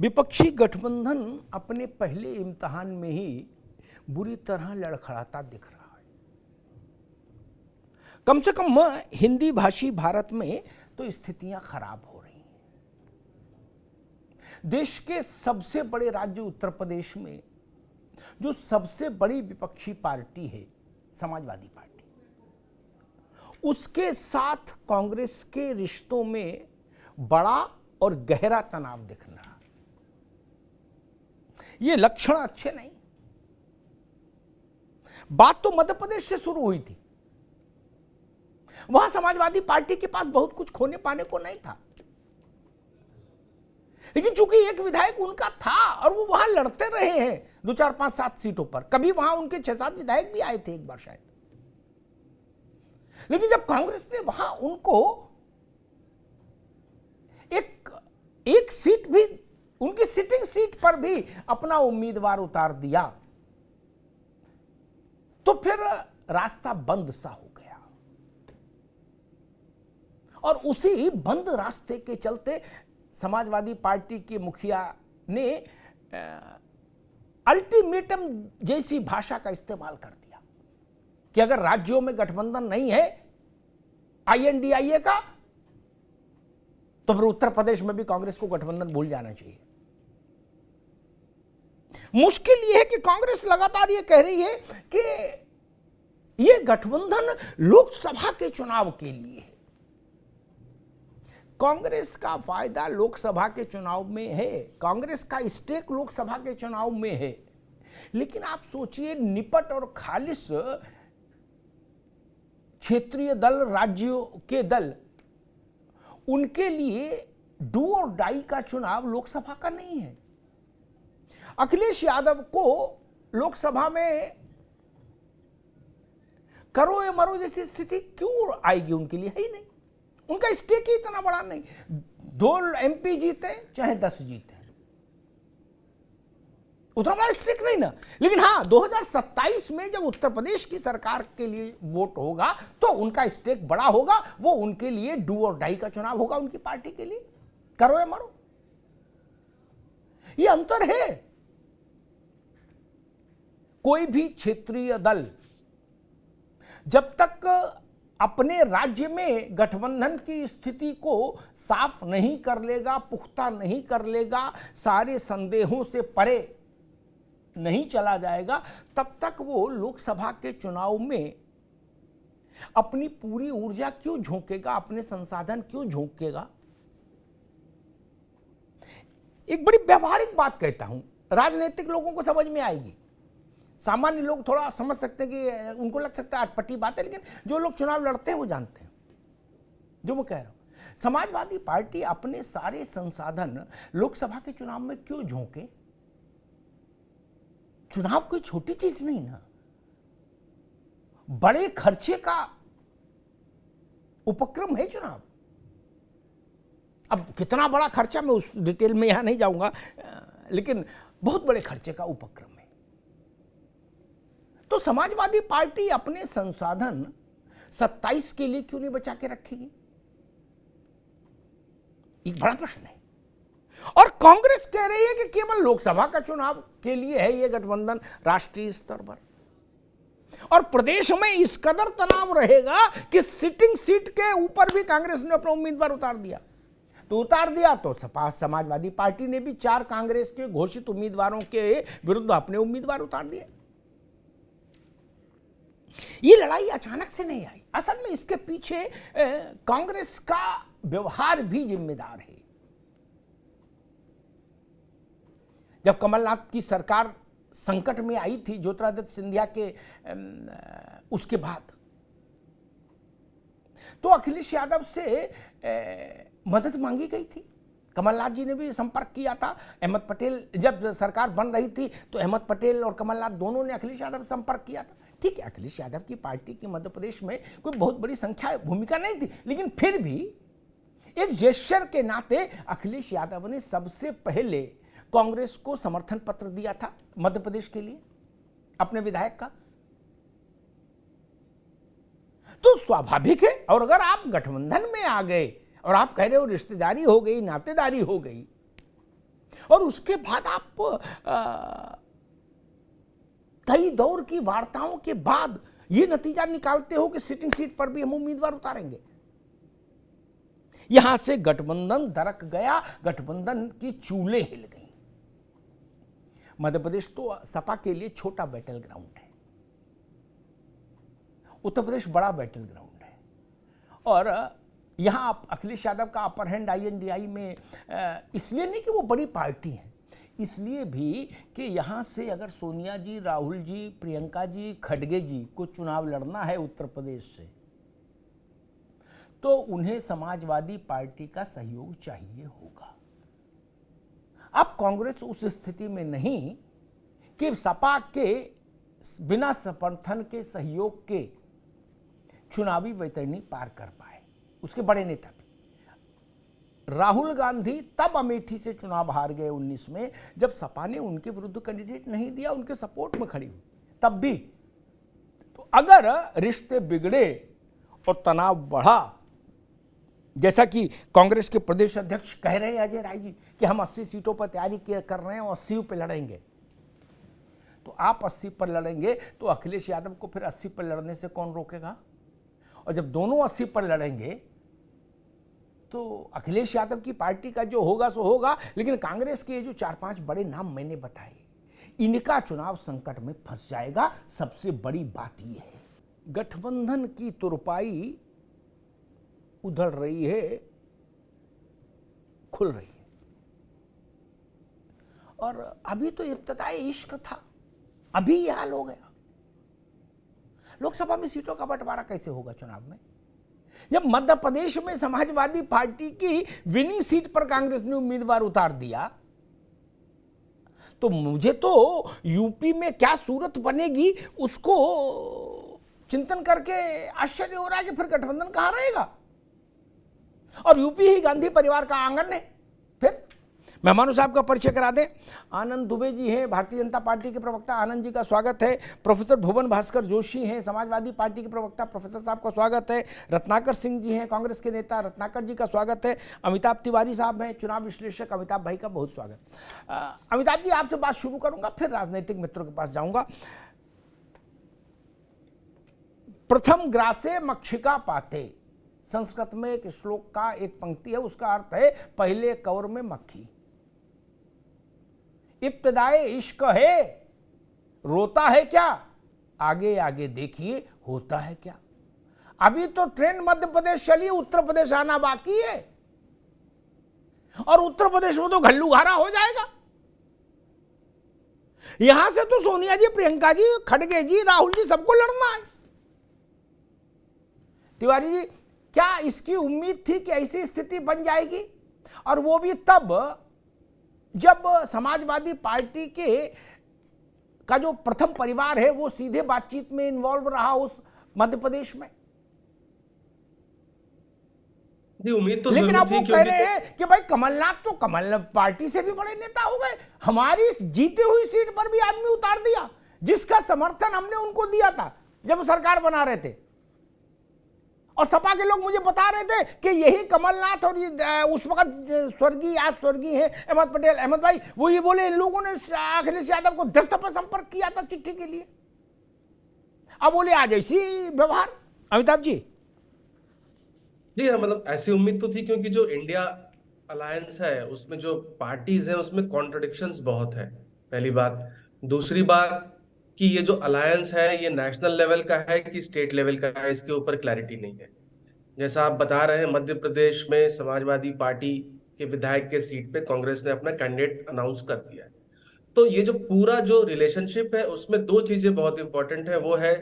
विपक्षी गठबंधन अपने पहले इम्तिहान में ही बुरी तरह लड़खड़ाता दिख रहा है। कम से कम हिंदी भाषी भारत में तो स्थितियां खराब हो रही हैं। देश के सबसे बड़े राज्य उत्तर प्रदेश में जो सबसे बड़ी विपक्षी पार्टी है समाजवादी पार्टी, उसके साथ कांग्रेस के रिश्तों में बड़ा और गहरा तनाव दिख रहा है। ये लक्षण अच्छे नहीं। बात तो मध्य प्रदेश से शुरू हुई थी। वहां समाजवादी पार्टी के पास बहुत कुछ खोने पाने को नहीं था, लेकिन चूंकि एक विधायक उनका था और वो वहां लड़ते रहे हैं 2, 4, 5, 7 सीटों पर। कभी वहां उनके 6-7 विधायक भी आए थे एक बार शायद। लेकिन जब कांग्रेस ने वहां उनको एक सीट भी, उनकी सिटिंग सीट पर भी अपना उम्मीदवार उतार दिया, तो फिर रास्ता बंद सा हो गया। और उसी बंद रास्ते के चलते समाजवादी पार्टी के मुखिया ने अल्टीमेटम जैसी भाषा का इस्तेमाल कर दिया कि अगर राज्यों में गठबंधन नहीं है INDIA का, तो फिर उत्तर प्रदेश में भी कांग्रेस को गठबंधन भूल जाना चाहिए। मुश्किल यह है कि कांग्रेस लगातार यह कह रही है कि यह गठबंधन लोकसभा के चुनाव के लिए है। कांग्रेस का फायदा लोकसभा के चुनाव में है, कांग्रेस का स्टेक लोकसभा के चुनाव में है। लेकिन आप सोचिए, निपट और खालिस क्षेत्रीय दल, राज्यों के दल, उनके लिए डू और डाई का चुनाव लोकसभा का नहीं है। अखिलेश यादव को लोकसभा में करो या मरो जैसी स्थिति क्यों आएगी? उनके लिए है ही नहीं। उनका स्टेक ही इतना बड़ा नहीं। 2 MP जीते चाहे 10 जीते, उतना बड़ा स्टेक नहीं ना। लेकिन हाँ, 2027 में जब उत्तर प्रदेश की सरकार के लिए वोट होगा तो उनका स्टेक बड़ा होगा। वो उनके लिए डू और डाई का चुनाव होगा, उनकी पार्टी के लिए करो या मरो। ये अंतर है। कोई भी क्षेत्रीय दल जब तक अपने राज्य में गठबंधन की स्थिति को साफ नहीं कर लेगा, पुख्ता नहीं कर लेगा, सारे संदेहों से परे नहीं चला जाएगा, तब तक वो लोकसभा के चुनाव में अपनी पूरी ऊर्जा क्यों झोंकेगा, अपने संसाधन क्यों झोंकेगा? एक बड़ी व्यवहारिक बात कहता हूं, राजनीतिक लोगों को समझ में आएगी। सामान्य लोग थोड़ा समझ सकते हैं कि उनको लग सकता है अटपटी बात है, लेकिन जो लोग चुनाव लड़ते हैं वो जानते हैं जो मैं कह रहा हूं। समाजवादी पार्टी अपने सारे संसाधन लोकसभा के चुनाव में क्यों झोंके? चुनाव कोई छोटी चीज नहीं ना, बड़े खर्चे का उपक्रम है चुनाव। अब कितना बड़ा खर्चा, मैं उस डिटेल में यहां नहीं जाऊंगा, लेकिन बहुत बड़े खर्चे का उपक्रम है। तो समाजवादी पार्टी अपने संसाधन 27 के लिए क्यों नहीं बचा के रखेगी? एक बड़ा प्रश्न है। और कांग्रेस कह रही है कि केवल लोकसभा का चुनाव के लिए है यह गठबंधन राष्ट्रीय स्तर पर, और प्रदेश में इस कदर तनाव रहेगा कि सिटिंग सीट के ऊपर भी कांग्रेस ने अपना उम्मीदवार उतार दिया। तो सपा समाजवादी पार्टी ने भी 4 कांग्रेस के घोषित उम्मीदवारों के विरुद्ध अपने उम्मीदवार उतार दिए। ये लड़ाई अचानक से नहीं आई। असल में इसके पीछे कांग्रेस का व्यवहार भी जिम्मेदार है। जब कमलनाथ की सरकार संकट में आई थी ज्योतिरादित्य सिंधिया के उसके बाद, तो अखिलेश यादव से मदद मांगी गई थी। कमलनाथ जी ने भी संपर्क किया था। अहमद पटेल, जब सरकार बन रही थी तो अहमद पटेल और कमलनाथ दोनों ने अखिलेश यादव से संपर्क किया था। ठीक है, अखिलेश यादव की पार्टी की मध्य प्रदेश में कोई बहुत बड़ी संख्या भूमिका नहीं थी, लेकिन फिर भी एक जेस्चर के नाते अखिलेश यादव ने सबसे पहले कांग्रेस को समर्थन पत्र दिया था मध्य प्रदेश के लिए अपने विधायक का। तो स्वाभाविक है। और अगर आप गठबंधन में आ गए और आप कह रहे हो रिश्तेदारी हो गई, नातेदारी हो गई, और उसके बाद आप कई दौर की वार्ताओं के बाद ये नतीजा निकालते हो कि सिटिंग सीट पर भी हम उम्मीदवार उतारेंगे। यहां से गठबंधन दरक गया, गठबंधन की चूलें हिल गई। मध्य प्रदेश तो सपा के लिए छोटा बैटल ग्राउंड है, उत्तर प्रदेश बड़ा बैटल ग्राउंड है। और यहां अखिलेश यादव का अपर हैंड INDI में इसलिए नहीं कि वो बड़ी पार्टी है, इसलिए भी कि यहां से अगर सोनिया जी, राहुल जी, प्रियंका जी, खड़गे जी को चुनाव लड़ना है उत्तर प्रदेश से, तो उन्हें समाजवादी पार्टी का सहयोग चाहिए होगा। अब कांग्रेस उस स्थिति में नहीं कि सपा के बिना समर्थन के, सहयोग के चुनावी वैतरणी पार कर पाए, उसके बड़े नेता भी। राहुल गांधी तब अमेठी से चुनाव हार गए 19 में, जब सपा ने उनके विरुद्ध कैंडिडेट नहीं दिया, उनके सपोर्ट में खड़ी हुई, तब भी। तो अगर रिश्ते बिगड़े और तनाव बढ़ा, जैसा कि कांग्रेस के प्रदेश अध्यक्ष कह रहे हैं अजय राय जी कि हम 80 सीटों पर तैयारी कर रहे हैं और 80 पर लड़ेंगे, तो आप 80 पर लड़ेंगे तो अखिलेश यादव को फिर 80 पर लड़ने से कौन रोकेगा? और जब दोनों 80 पर लड़ेंगे तो अखिलेश यादव की पार्टी का जो होगा सो होगा, लेकिन कांग्रेस के जो 4-5 बड़े नाम मैंने बताए, इनका चुनाव संकट में फंस जाएगा। सबसे बड़ी बात यह है, गठबंधन की तुरपाई उधड़ रही है, खुल रही है। और अभी तो इब्तिदाई इश्क था, अभी यह हाल हो गया। लोकसभा में सीटों का बंटवारा कैसे होगा चुनाव में? जब मध्य प्रदेश में समाजवादी पार्टी की विनिंग सीट पर कांग्रेस ने उम्मीदवार उतार दिया, तो मुझे तो यूपी में क्या सूरत बनेगी उसको चिंतन करके आश्चर्य हो रहा है कि फिर गठबंधन कहां रहेगा। और यूपी ही गांधी परिवार का आंगन है। फिर मेहमानों साहब का परिचय करा दें। आनंद दुबे जी हैं, भारतीय जनता पार्टी के प्रवक्ता, आनंद जी का स्वागत है। प्रोफेसर भुवन भास्कर जोशी हैं, समाजवादी पार्टी के प्रवक्ता, प्रोफेसर साहब का स्वागत है। रत्नाकर सिंह जी हैं, कांग्रेस के नेता, रत्नाकर जी का स्वागत है। अमिताभ तिवारी साहब हैं, चुनाव विश्लेषक, अमिताभ भाई का बहुत स्वागत। अमिताभ जी, आपसे बात शुरू करूंगा, फिर राजनीतिक मित्रों के पास जाऊंगा। प्रथम ग्रासे मक्षिका पाते, संस्कृत में एक श्लोक का एक पंक्ति है, उसका अर्थ है पहले कौर में मक्खी। इब्तिदाए इश्क है, रोता है क्या, आगे आगे देखिए होता है क्या। अभी तो ट्रेन मध्य प्रदेश चली, उत्तर प्रदेश आना बाकी है, और उत्तर प्रदेश में तो घल्लूघारा हो जाएगा। यहां से तो सोनिया जी, प्रियंका जी, खड़गे जी, राहुल जी सबको लड़ना है। तिवारी जी, क्या इसकी उम्मीद थी कि ऐसी स्थिति बन जाएगी? और वो भी तब जब समाजवादी पार्टी के का जो प्रथम परिवार है वो सीधे बातचीत में इन्वॉल्व रहा उस मध्य प्रदेश में। उम्मीद तो लेकिन अब वो कह रहे हैं तो कि भाई कमलनाथ तो कमलनाथ पार्टी से भी बड़े नेता हो गए, हमारी जीती हुई सीट पर भी आदमी उतार दिया जिसका समर्थन हमने उनको दिया था जब वो सरकार बना रहे थे। और सपा के लोग मुझे बता रहे थे कि यही कमलनाथ और उस वक्त स्वर्गीय, आज स्वर्गीय है अहमद पटेल, अहमद भाई, वो ये बोले इन लोगों ने अखिलेश यादव को 10 दफा संपर्क किया था चिट्ठी के लिए। अब बोले आज ऐसी व्यवहार। अमिताभ जी। जी हाँ, मतलब ऐसी उम्मीद तो थी, क्योंकि जो इंडिया अलायंस है उसमें जो पार्टीज हैं उसमें कॉन्ट्रडिक्शंस बहुत है, पहली बात। दूसरी बात कि ये जो अलायंस है ये नेशनल लेवल का है कि स्टेट लेवल का है, इसके ऊपर क्लैरिटी नहीं है। जैसा आप बता रहे हैं, मध्य प्रदेश में समाजवादी पार्टी के विधायक के सीट पे कांग्रेस ने अपना कैंडिडेट अनाउंस कर दिया है। तो ये जो पूरा जो रिलेशनशिप है उसमें दो चीजें बहुत इंपॉर्टेंट है, वो है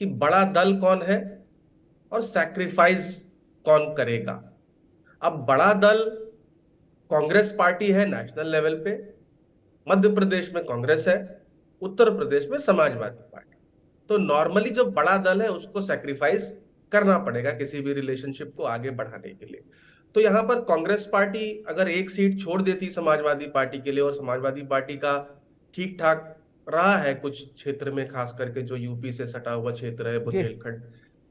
कि बड़ा दल कौन है और सैक्रिफाइस कौन करेगा। अब बड़ा दल कांग्रेस पार्टी है नेशनल लेवल पे, मध्य प्रदेश में कांग्रेस है, उत्तर प्रदेश में समाजवादी पार्टी। तो नॉर्मली जो बड़ा दल है उसको सैक्रिफाइस करना पड़ेगा किसी भी रिलेशनशिप को आगे बढ़ाने के लिए। तो यहां पर कांग्रेस पार्टी अगर एक सीट छोड़ देती समाजवादी पार्टी के लिए, और समाजवादी पार्टी का ठीक ठाक रहा है कुछ क्षेत्र में, खास करके जो यूपी से सटा हुआ क्षेत्र है बुंदेलखंड,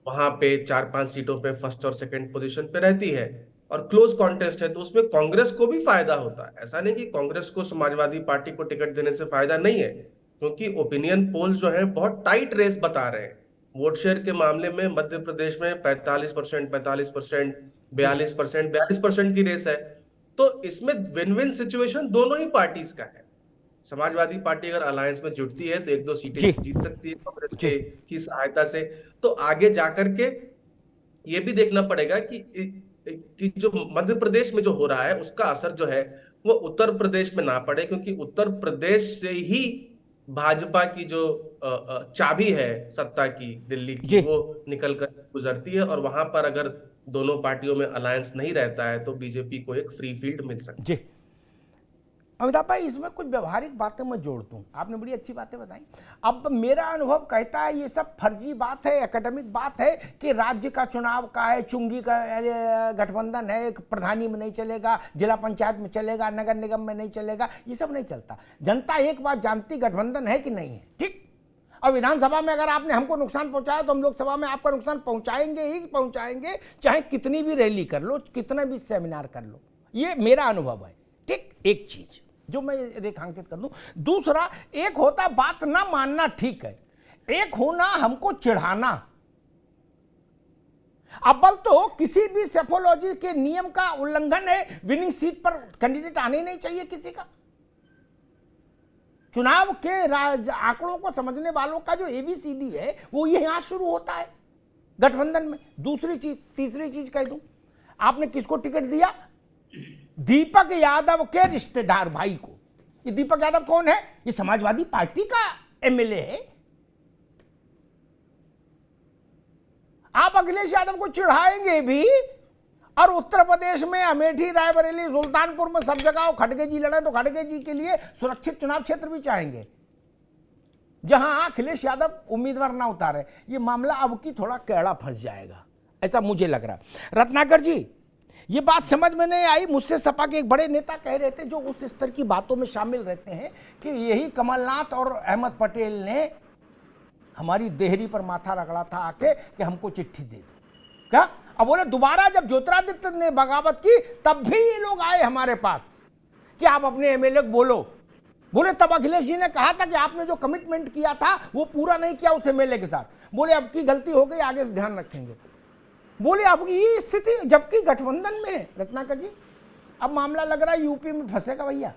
वहां पे 4-5 सीटों पे फर्स्ट और सेकंड पोजीशन पे रहती है, और क्लोज कॉन्टेस्ट है, तो उसमें कांग्रेस को भी फायदा होता है। ऐसा नहीं कि कांग्रेस को समाजवादी पार्टी को टिकट देने से फायदा नहीं है, क्योंकि ओपिनियन पोल्स जो है बहुत टाइट रेस बता रहे हैं। वोट शेयर के मामले में मध्य प्रदेश में 45%, 45%, 42%, 42% की रेस है। तो इसमें विन विन सिचुएशन दोनों ही पार्टीज का है। समाजवादी पार्टी अगर अलायंस में जुटती है तो एक दो सीटें जी जीत सकती है कांग्रेस जी के की सहायता से। तो आगे जाकर के ये भी देखना पड़ेगा कि जो मध्य प्रदेश में जो हो रहा है उसका असर जो है वो उत्तर प्रदेश में ना पड़े, क्योंकि उत्तर प्रदेश से ही भाजपा की जो चाबी है सत्ता की दिल्ली की, जी वो निकल कर गुजरती है। और वहां पर अगर दोनों पार्टियों में अलायंस नहीं रहता है तो बीजेपी को एक फ्री फील्ड मिल सकती है। जी। अमिताभ भाई, इसमें कुछ व्यवहारिक बातें मैं जोड़ दूं, आपने बड़ी अच्छी बातें बताई। अब मेरा अनुभव कहता है ये सब फर्जी बात है, एकेडमिक बात है कि राज्य का चुनाव का है, चुंगी का गठबंधन है, प्रधानी में नहीं चलेगा, जिला पंचायत में चलेगा, नगर निगम में नहीं चलेगा, ये सब नहीं चलता। जनता एक बात जानती गठबंधन है कि नहीं है, ठीक। और विधानसभा में अगर आपने हमको नुकसान पहुंचाया तो हम लोकसभा में आपका नुकसान पहुंचाएंगे ही पहुंचाएंगे, चाहे कितनी भी रैली कर लो, कितना भी सेमिनार कर लो। ये मेरा अनुभव है, ठीक। एक चीज जो मैं रेखांकित कर दूं। दूसरा, एक होता बात ना मानना, ठीक है, एक होना हमको चिढ़ाना। अव्वल तो किसी भी सेफोलॉजी के नियम का उल्लंघन है, विनिंग सीट पर कैंडिडेट आने ही नहीं चाहिए किसी का। चुनाव के आंकड़ों को समझने वालों का जो एबीसीडी है वो यहां शुरू होता है गठबंधन में। दूसरी चीज, तीसरी चीज कह दूं, आपने किसको टिकट दिया? दीपक यादव के रिश्तेदार भाई को। ये दीपक यादव कौन है? ये समाजवादी पार्टी का एमएलए है। आप अखिलेश यादव को चिढ़ाएंगे भी, और उत्तर प्रदेश में अमेठी, रायबरेली, सुल्तानपुर में सब जगह खड़गे जी लड़े तो खड़गे जी के लिए सुरक्षित चुनाव क्षेत्र भी चाहेंगे जहां अखिलेश यादव उम्मीदवार ना उतारे। ये मामला अब की थोड़ा कैड़ा फंस जाएगा, ऐसा मुझे लग रहा। रत्नाकर जी, ये बात समझ में नहीं आई। मुझसे सपा के एक बड़े नेता कह रहे थे जो उस स्तर की बातों में शामिल रहते हैं कि यही कमलनाथ और अहमद पटेल ने हमारी देहरी पर माथा रगड़ा था आके कि हमको चिट्ठी दे दो। क्या? अब बोले दोबारा जब ज्योतिरादित्य ने बगावत की तब भी ये लोग आए हमारे पास कि आप अपने एमएलए को बोलो। बोले तब अखिलेश जी ने कहा था कि आपने जो कमिटमेंट किया था वो पूरा नहीं किया उस एमएलए के साथ। बोले अब की गलती हो गई, आगे से ध्यान रखेंगे। बोले अब ये स्थिति जबकि गठबंधन में है। रत्नाकर जी, अब मामला लग रहा है यूपी में फंसेगा भैया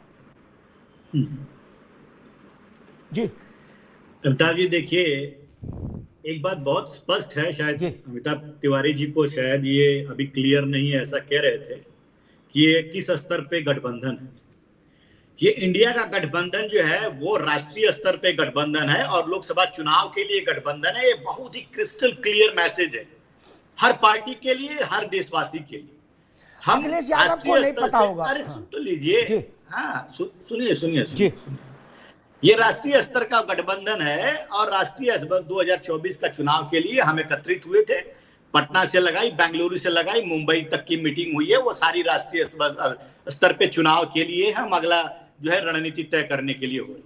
जी। अमिताभ जी, देखिए, एक बात बहुत स्पष्ट है, शायद अमिताभ तिवारी जी को शायद ये अभी क्लियर नहीं है, ऐसा कह रहे थे कि ये किस स्तर पे गठबंधन है। ये इंडिया का गठबंधन जो है वो राष्ट्रीय स्तर पे गठबंधन है और लोकसभा चुनाव के लिए गठबंधन है। ये बहुत ही क्रिस्टल क्लियर मैसेज है हर पार्टी के लिए, हर देशवासी के लिए। हम अखिलेश यादव को नहीं पता होगा। अरे सुन तो लीजिए, हाँ सुनिए। ये राष्ट्रीय स्तर का गठबंधन है और राष्ट्रीय 2024 का चुनाव के लिए हम एकत्रित हुए थे। पटना से लगाई, बेंगलुरु से लगाई, मुंबई तक की मीटिंग हुई है। वो सारी राष्ट्रीय स्तर पे चुनाव के लिए हम अगला जो है रणनीति तय करने के लिए हो रही।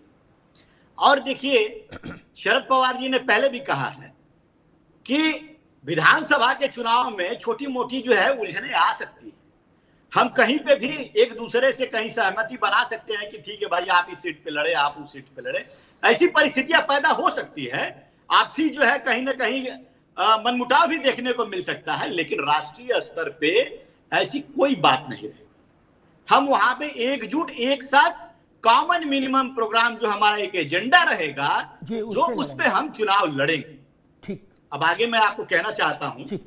और देखिए, शरद पवार जी ने पहले भी कहा है कि विधानसभा के चुनाव में छोटी मोटी जो है उलझने आ सकती है। हम कहीं पे भी एक दूसरे से कहीं सहमति बना सकते हैं कि ठीक है भाई, आप इस सीट पे लड़े, आप उस सीट पे लड़े। ऐसी परिस्थितियां पैदा हो सकती है, आपसी जो है कहीं ना कहीं मनमुटाव भी देखने को मिल सकता है, लेकिन राष्ट्रीय स्तर पे ऐसी कोई बात नहीं है। हम वहां पे एकजुट, एक साथ कॉमन मिनिमम प्रोग्राम जो हमारा एक एजेंडा रहेगा, जो उस पे हम चुनाव लड़ेंगे। ठीक। अब आगे मैं आपको कहना चाहता हूं,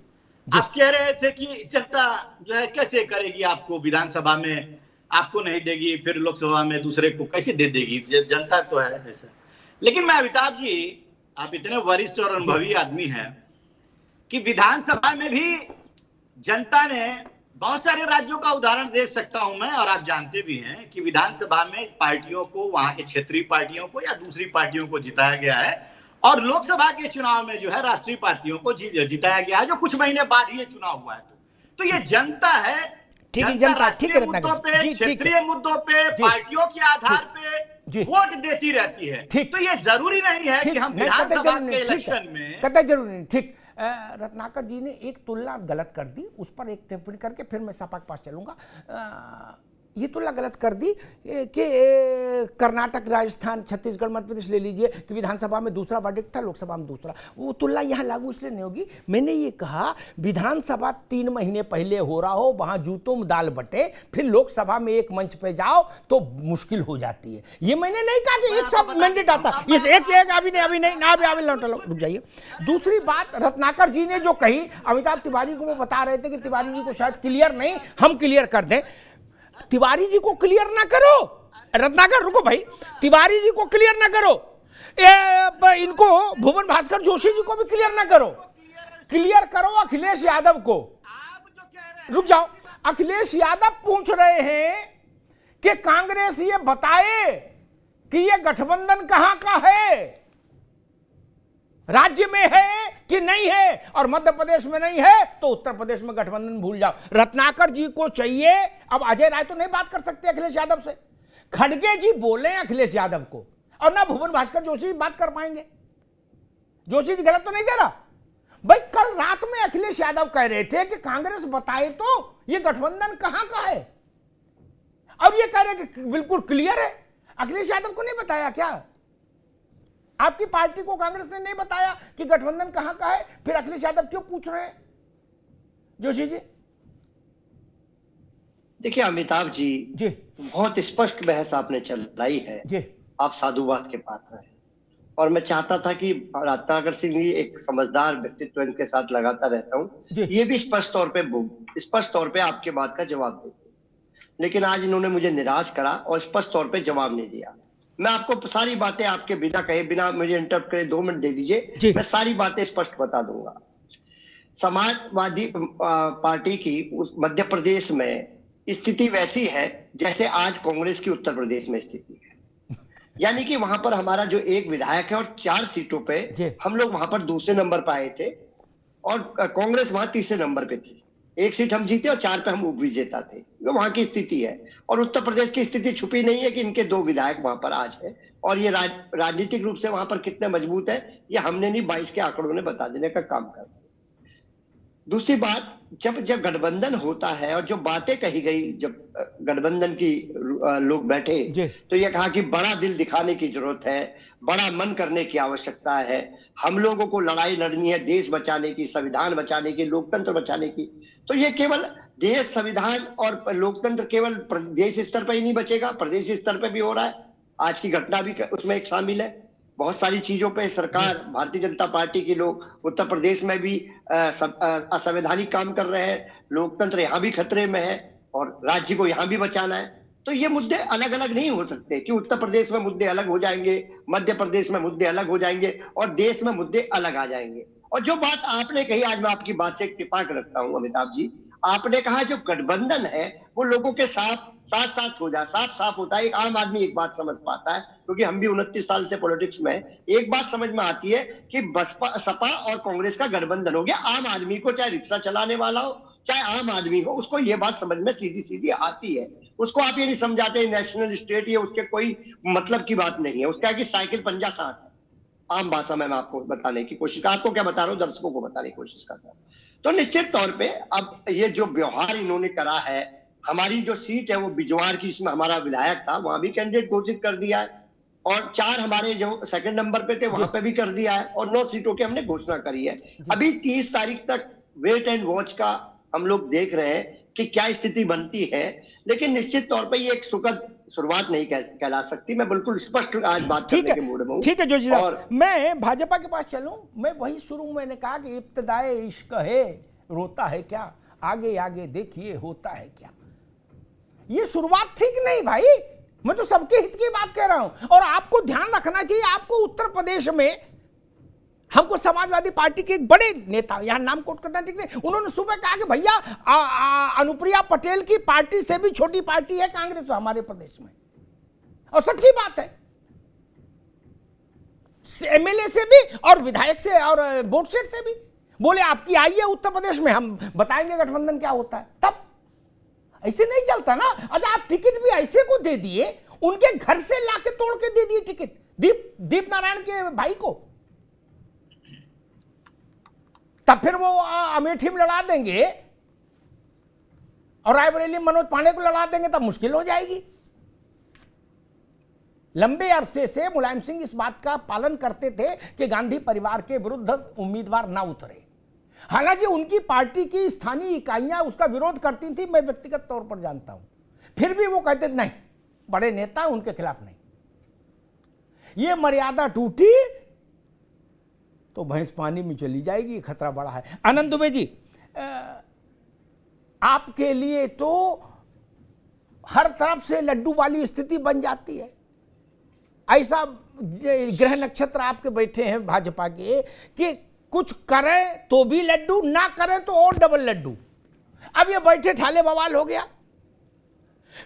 आप कह रहे थे कि जनता जो है कैसे करेगी, आपको विधानसभा में आपको नहीं देगी, फिर लोकसभा में दूसरे को कैसे दे देगी, जनता तो है ऐसा। लेकिन मैं अमिताभ जी, आप इतने वरिष्ठ और अनुभवी आदमी हैं कि विधानसभा में भी जनता ने बहुत सारे राज्यों का उदाहरण दे सकता हूं मैं, और आप जानते भी हैं कि विधानसभा में पार्टियों को, वहां के क्षेत्रीय पार्टियों को या दूसरी पार्टियों को जिताया गया है, और लोकसभा के चुनाव में जो है राष्ट्रीय पार्टियों को जिताया गया है, जो कुछ महीने बाद ही ये चुनाव हुआ है। तो ये जनता है, जनता राष्ट्रीय मुद्दों पे, क्षेत्रीय मुद्दों पे, पार्टियों के आधार पे वोट देती रहती है। तो ये जरूरी नहीं है कि हम विधानसभा के इलेक्शन में, कतई जरूरी नहीं। ठीक, रत्नाकर जी ने एक तुलना गलत कर दी, उस पर एक टिप्पणी करके फिर मैं सपा के पास चलूंगा। ये तुलना गलत कर दी कि कर्नाटक, राजस्थान, छत्तीसगढ़, मध्य प्रदेश ले लीजिए कि विधानसभा में दूसरा वर्डिक्ट था, लोकसभा में दूसरा। वो तुलना यहाँ लागू इसलिए नहीं होगी। मैंने ये कहा विधानसभा 3 महीने पहले हो रहा हो, वहां जूतों में दाल बटे, फिर लोकसभा में एक मंच पे जाओ तो मुश्किल हो जाती है। ये मैंने नहीं कहा कि एक सब मैंडेट आता, इस एक अभी नहीं ना रुक जाइए। दूसरी बात रत्नाकर जी ने जो कही, अमिताभ तिवारी को वो बता रहे थे कि तिवारी जी को शायद क्लियर नहीं, हम क्लियर कर दें। तिवारी जी को क्लियर ना करो, रत्नाकर रुको भाई, तिवारी जी को क्लियर ना करो, इनको भुवन भास्कर जोशी जी को भी क्लियर ना करो, क्लियर करो अखिलेश यादव को। रुक जाओ, अखिलेश यादव पूछ रहे हैं कि कांग्रेस ये बताए कि ये गठबंधन कहां का है, राज्य में है कि नहीं है, और मध्य प्रदेश में नहीं है तो उत्तर प्रदेश में गठबंधन भूल जाओ। रत्नाकर जी को चाहिए, अब अजय राय तो नहीं बात कर सकते अखिलेश यादव से, खड़गे जी बोले अखिलेश यादव को, और ना भुवन भास्कर जोशी बात कर पाएंगे। जोशी जी गलत तो नहीं कह रहा भाई, कल रात में अखिलेश यादव कह रहे थे कि कांग्रेस बताए तो ये गठबंधन कहां का है, और ये कह रहे कि बिल्कुल क्लियर है। अखिलेश यादव को नहीं बताया क्या? आपकी पार्टी को कांग्रेस ने नहीं बताया कि गठबंधन कहां का है, फिर अखिलेश यादव क्यों पूछ रहे हैं? जोशी जी देखिए अमिताभ जी बहुत स्पष्ट बहस आपने चलाई है जी। आप साधुवाद के पात्र हैं, और मैं चाहता था कि रत्नाकर सिंह जी एक समझदार व्यक्तित्व इनके साथ लगातार रहता हूं, ये भी स्पष्ट तौर पे आपके बात का जवाब देते, लेकिन आज इन्होंने मुझे निराश करा और स्पष्ट तौर पे जवाब नहीं दिया। मैं आपको सारी बातें आपके बिना कहे, बिना मुझे इंटरप्ट करे 2 मिनट दे दीजिए, मैं सारी बातें स्पष्ट बता दूंगा। समाजवादी पार्टी की मध्य प्रदेश में स्थिति वैसी है जैसे आज कांग्रेस की उत्तर प्रदेश में स्थिति है, यानी कि वहां पर हमारा जो एक विधायक है और 4 सीटों पे हम लोग वहां पर दूसरे नंबर पर आए थे, और कांग्रेस वहां तीसरे नंबर पे थी। 1 सीट हम जीते और 4 पे हम उपविजेता थे। वो वहां की स्थिति है, और उत्तर प्रदेश की स्थिति छुपी नहीं है कि इनके 2 विधायक वहां पर आज है, और ये राजनीतिक रूप से वहां पर कितने मजबूत है ये हमने नहीं 22 के आंकड़ों ने बता देने का काम कर। दूसरी बात, जब गठबंधन होता है और जो बातें कही गई, जब गठबंधन की लोग बैठे तो ये कहा कि बड़ा दिल दिखाने की जरूरत है, बड़ा मन करने की आवश्यकता है, हम लोगों को लड़ाई लड़नी है देश बचाने की, संविधान बचाने की, लोकतंत्र बचाने की। तो ये केवल देश, संविधान और लोकतंत्र केवल देश स्तर पर ही नहीं बचेगा, प्रदेश स्तर पर भी हो रहा है। आज की घटना भी उसमें एक शामिल है। बहुत सारी चीजों पे सरकार, भारतीय जनता पार्टी के लोग उत्तर प्रदेश में भी असंवैधानिक काम कर रहे हैं, लोकतंत्र यहाँ भी खतरे में है और राज्य को यहाँ भी बचाना है। तो ये मुद्दे अलग अलग नहीं हो सकते कि उत्तर प्रदेश में मुद्दे अलग हो जाएंगे, मध्य प्रदेश में मुद्दे अलग हो जाएंगे और देश में मुद्दे अलग आ जाएंगे। और जो बात आपने कही, आज मैं आपकी बात से इत्तेफाक रखता हूं अमिताभ जी, आपने कहा जो गठबंधन है वो लोगों के साथ साथ हो जाए, साफ होता है। एक आम आदमी एक बात समझ पाता है, क्योंकि हम भी 29 साल से पॉलिटिक्स में, एक बात समझ में आती है कि बसपा, सपा और कांग्रेस का गठबंधन हो गया। आम आदमी को, चाहे रिक्शा चलाने वाला हो, चाहे आम आदमी हो, उसको ये बात समझ में सीधी आती है। उसको आप ये नहीं समझाते नेशनल स्टेट, ये उसके कोई मतलब की बात नहीं है। उसका है कि साइकिल पंजा साथ है। आम भाषा में मैं आपको बताने की कोशिश, आपको क्या बता रहा हूँ, दर्शकों को बताने की कोशिश कर रहा हूँ। तो निश्चित तौर पे अब ये जो व्यवहार इन्होंने करा है, हमारी जो सीट है वो बिजवार की, इसमें हमारा विधायक था, वहां भी कैंडिडेट घोषित कर दिया है, और 4 हमारे जो सेकंड नंबर पे थे वहां पे भी कर दिया है, और 9 सीटों की हमने घोषणा करी है। अभी 30 तारीख तक वेट एंड वॉच का हम लोग देख रहे हैं कि क्या स्थिति बनती है, लेकिन निश्चित तौर पे ये एक सुखद शुरुआत नहीं कहला सकती। मैं बिल्कुल स्पष्ट आज बात करने के मूड में हूं। ठीक है जोशी साहब, मैं भाजपा के पास चलूं। मैं वही शुरू में मैंने कहा कि इब्तिदाए इश्क है, रोता है क्या, आगे आगे देखिए होता है क्या। ये शुरुआत ठीक नहीं भाई, मैं तो सबके हित की बात कह रहा हूं। और आपको ध्यान रखना चाहिए, आपको उत्तर प्रदेश में हमको समाजवादी पार्टी के एक बड़े नेता, यहां नाम कोट करना ठीक नहीं, उन्होंने सुबह कहा कि भैया अनुप्रिया पटेल की पार्टी से भी छोटी पार्टी है कांग्रेस हमारे प्रदेश में, और सच्ची बात है। एमएलए से भी और विधायक से और बोर्ड सेट से भी बोले आपकी आइए उत्तर प्रदेश में, हम बताएंगे गठबंधन क्या होता है। तब ऐसे नहीं चलता ना। अच्छा, आप टिकट भी ऐसे को दे दिए, उनके घर से लाके तोड़ के दे दिए टिकट दीप नारायण के भाई को। तब फिर वो अमेठी में लड़ा देंगे और रायबरेली में मनोज पांडे को लड़ा देंगे, तब मुश्किल हो जाएगी। लंबे अरसे से मुलायम सिंह इस बात का पालन करते थे कि गांधी परिवार के विरुद्ध उम्मीदवार ना उतरे। हालांकि उनकी पार्टी की स्थानीय इकाइयां उसका विरोध करती थी, मैं व्यक्तिगत तौर पर जानता हूं, फिर भी वो कहते नहीं, बड़े नेता उनके खिलाफ नहीं। ये मर्यादा टूटी तो भैंस पानी में चली जाएगी, खतरा बड़ा है। आनंद दुबे जी, आपके लिए तो हर तरफ से लड्डू वाली स्थिति बन जाती है। ऐसा ग्रह नक्षत्र आपके बैठे हैं भाजपा के कि कुछ करें तो भी लड्डू, ना करें तो और डबल लड्डू। अब ये बैठे ठाले बवाल हो गया।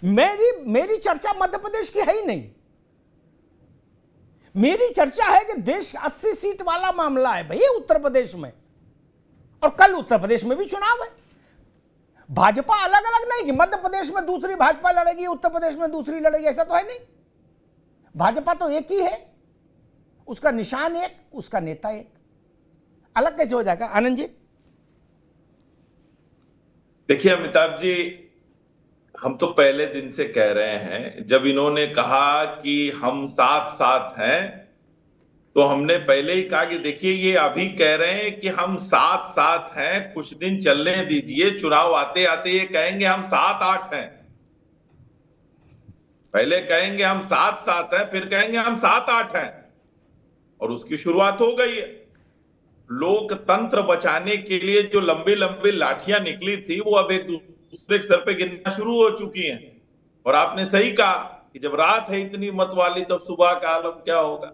मेरी चर्चा मध्य प्रदेश की है ही नहीं। मेरी चर्चा है कि देश 80 सीट वाला मामला है भाई उत्तर प्रदेश में, और कल उत्तर प्रदेश में भी चुनाव है। भाजपा अलग अलग नहीं कि मध्य प्रदेश में दूसरी भाजपा लड़ेगी, उत्तर प्रदेश में दूसरी लड़ेगी, ऐसा तो है नहीं। भाजपा तो एक ही है, उसका निशान एक, उसका नेता एक। अलग कैसे हो जाएगा? आनंद जी, देखिए अमिताभ जी, हम तो पहले दिन से कह रहे हैं, जब इन्होंने कहा कि हम साथ साथ हैं, तो हमने पहले ही कहा कि देखिए ये अभी कह रहे हैं कि हम साथ साथ हैं, कुछ दिन चलने दीजिए, चुनाव आते आते ये कहेंगे हम 7-8 हैं। पहले कहेंगे हम साथ साथ हैं, फिर कहेंगे हम 7-8 हैं, और उसकी शुरुआत हो गई है। लोकतंत्र बचाने के लिए जो लंबी लंबी लाठियां निकली थी, वो अब एक दूसरे के सर पे गिरना शुरू हो चुकी हैं। और आपने सही कहा कि जब रात है इतनी मत वाली, तब सुबह का आलम क्या होगा।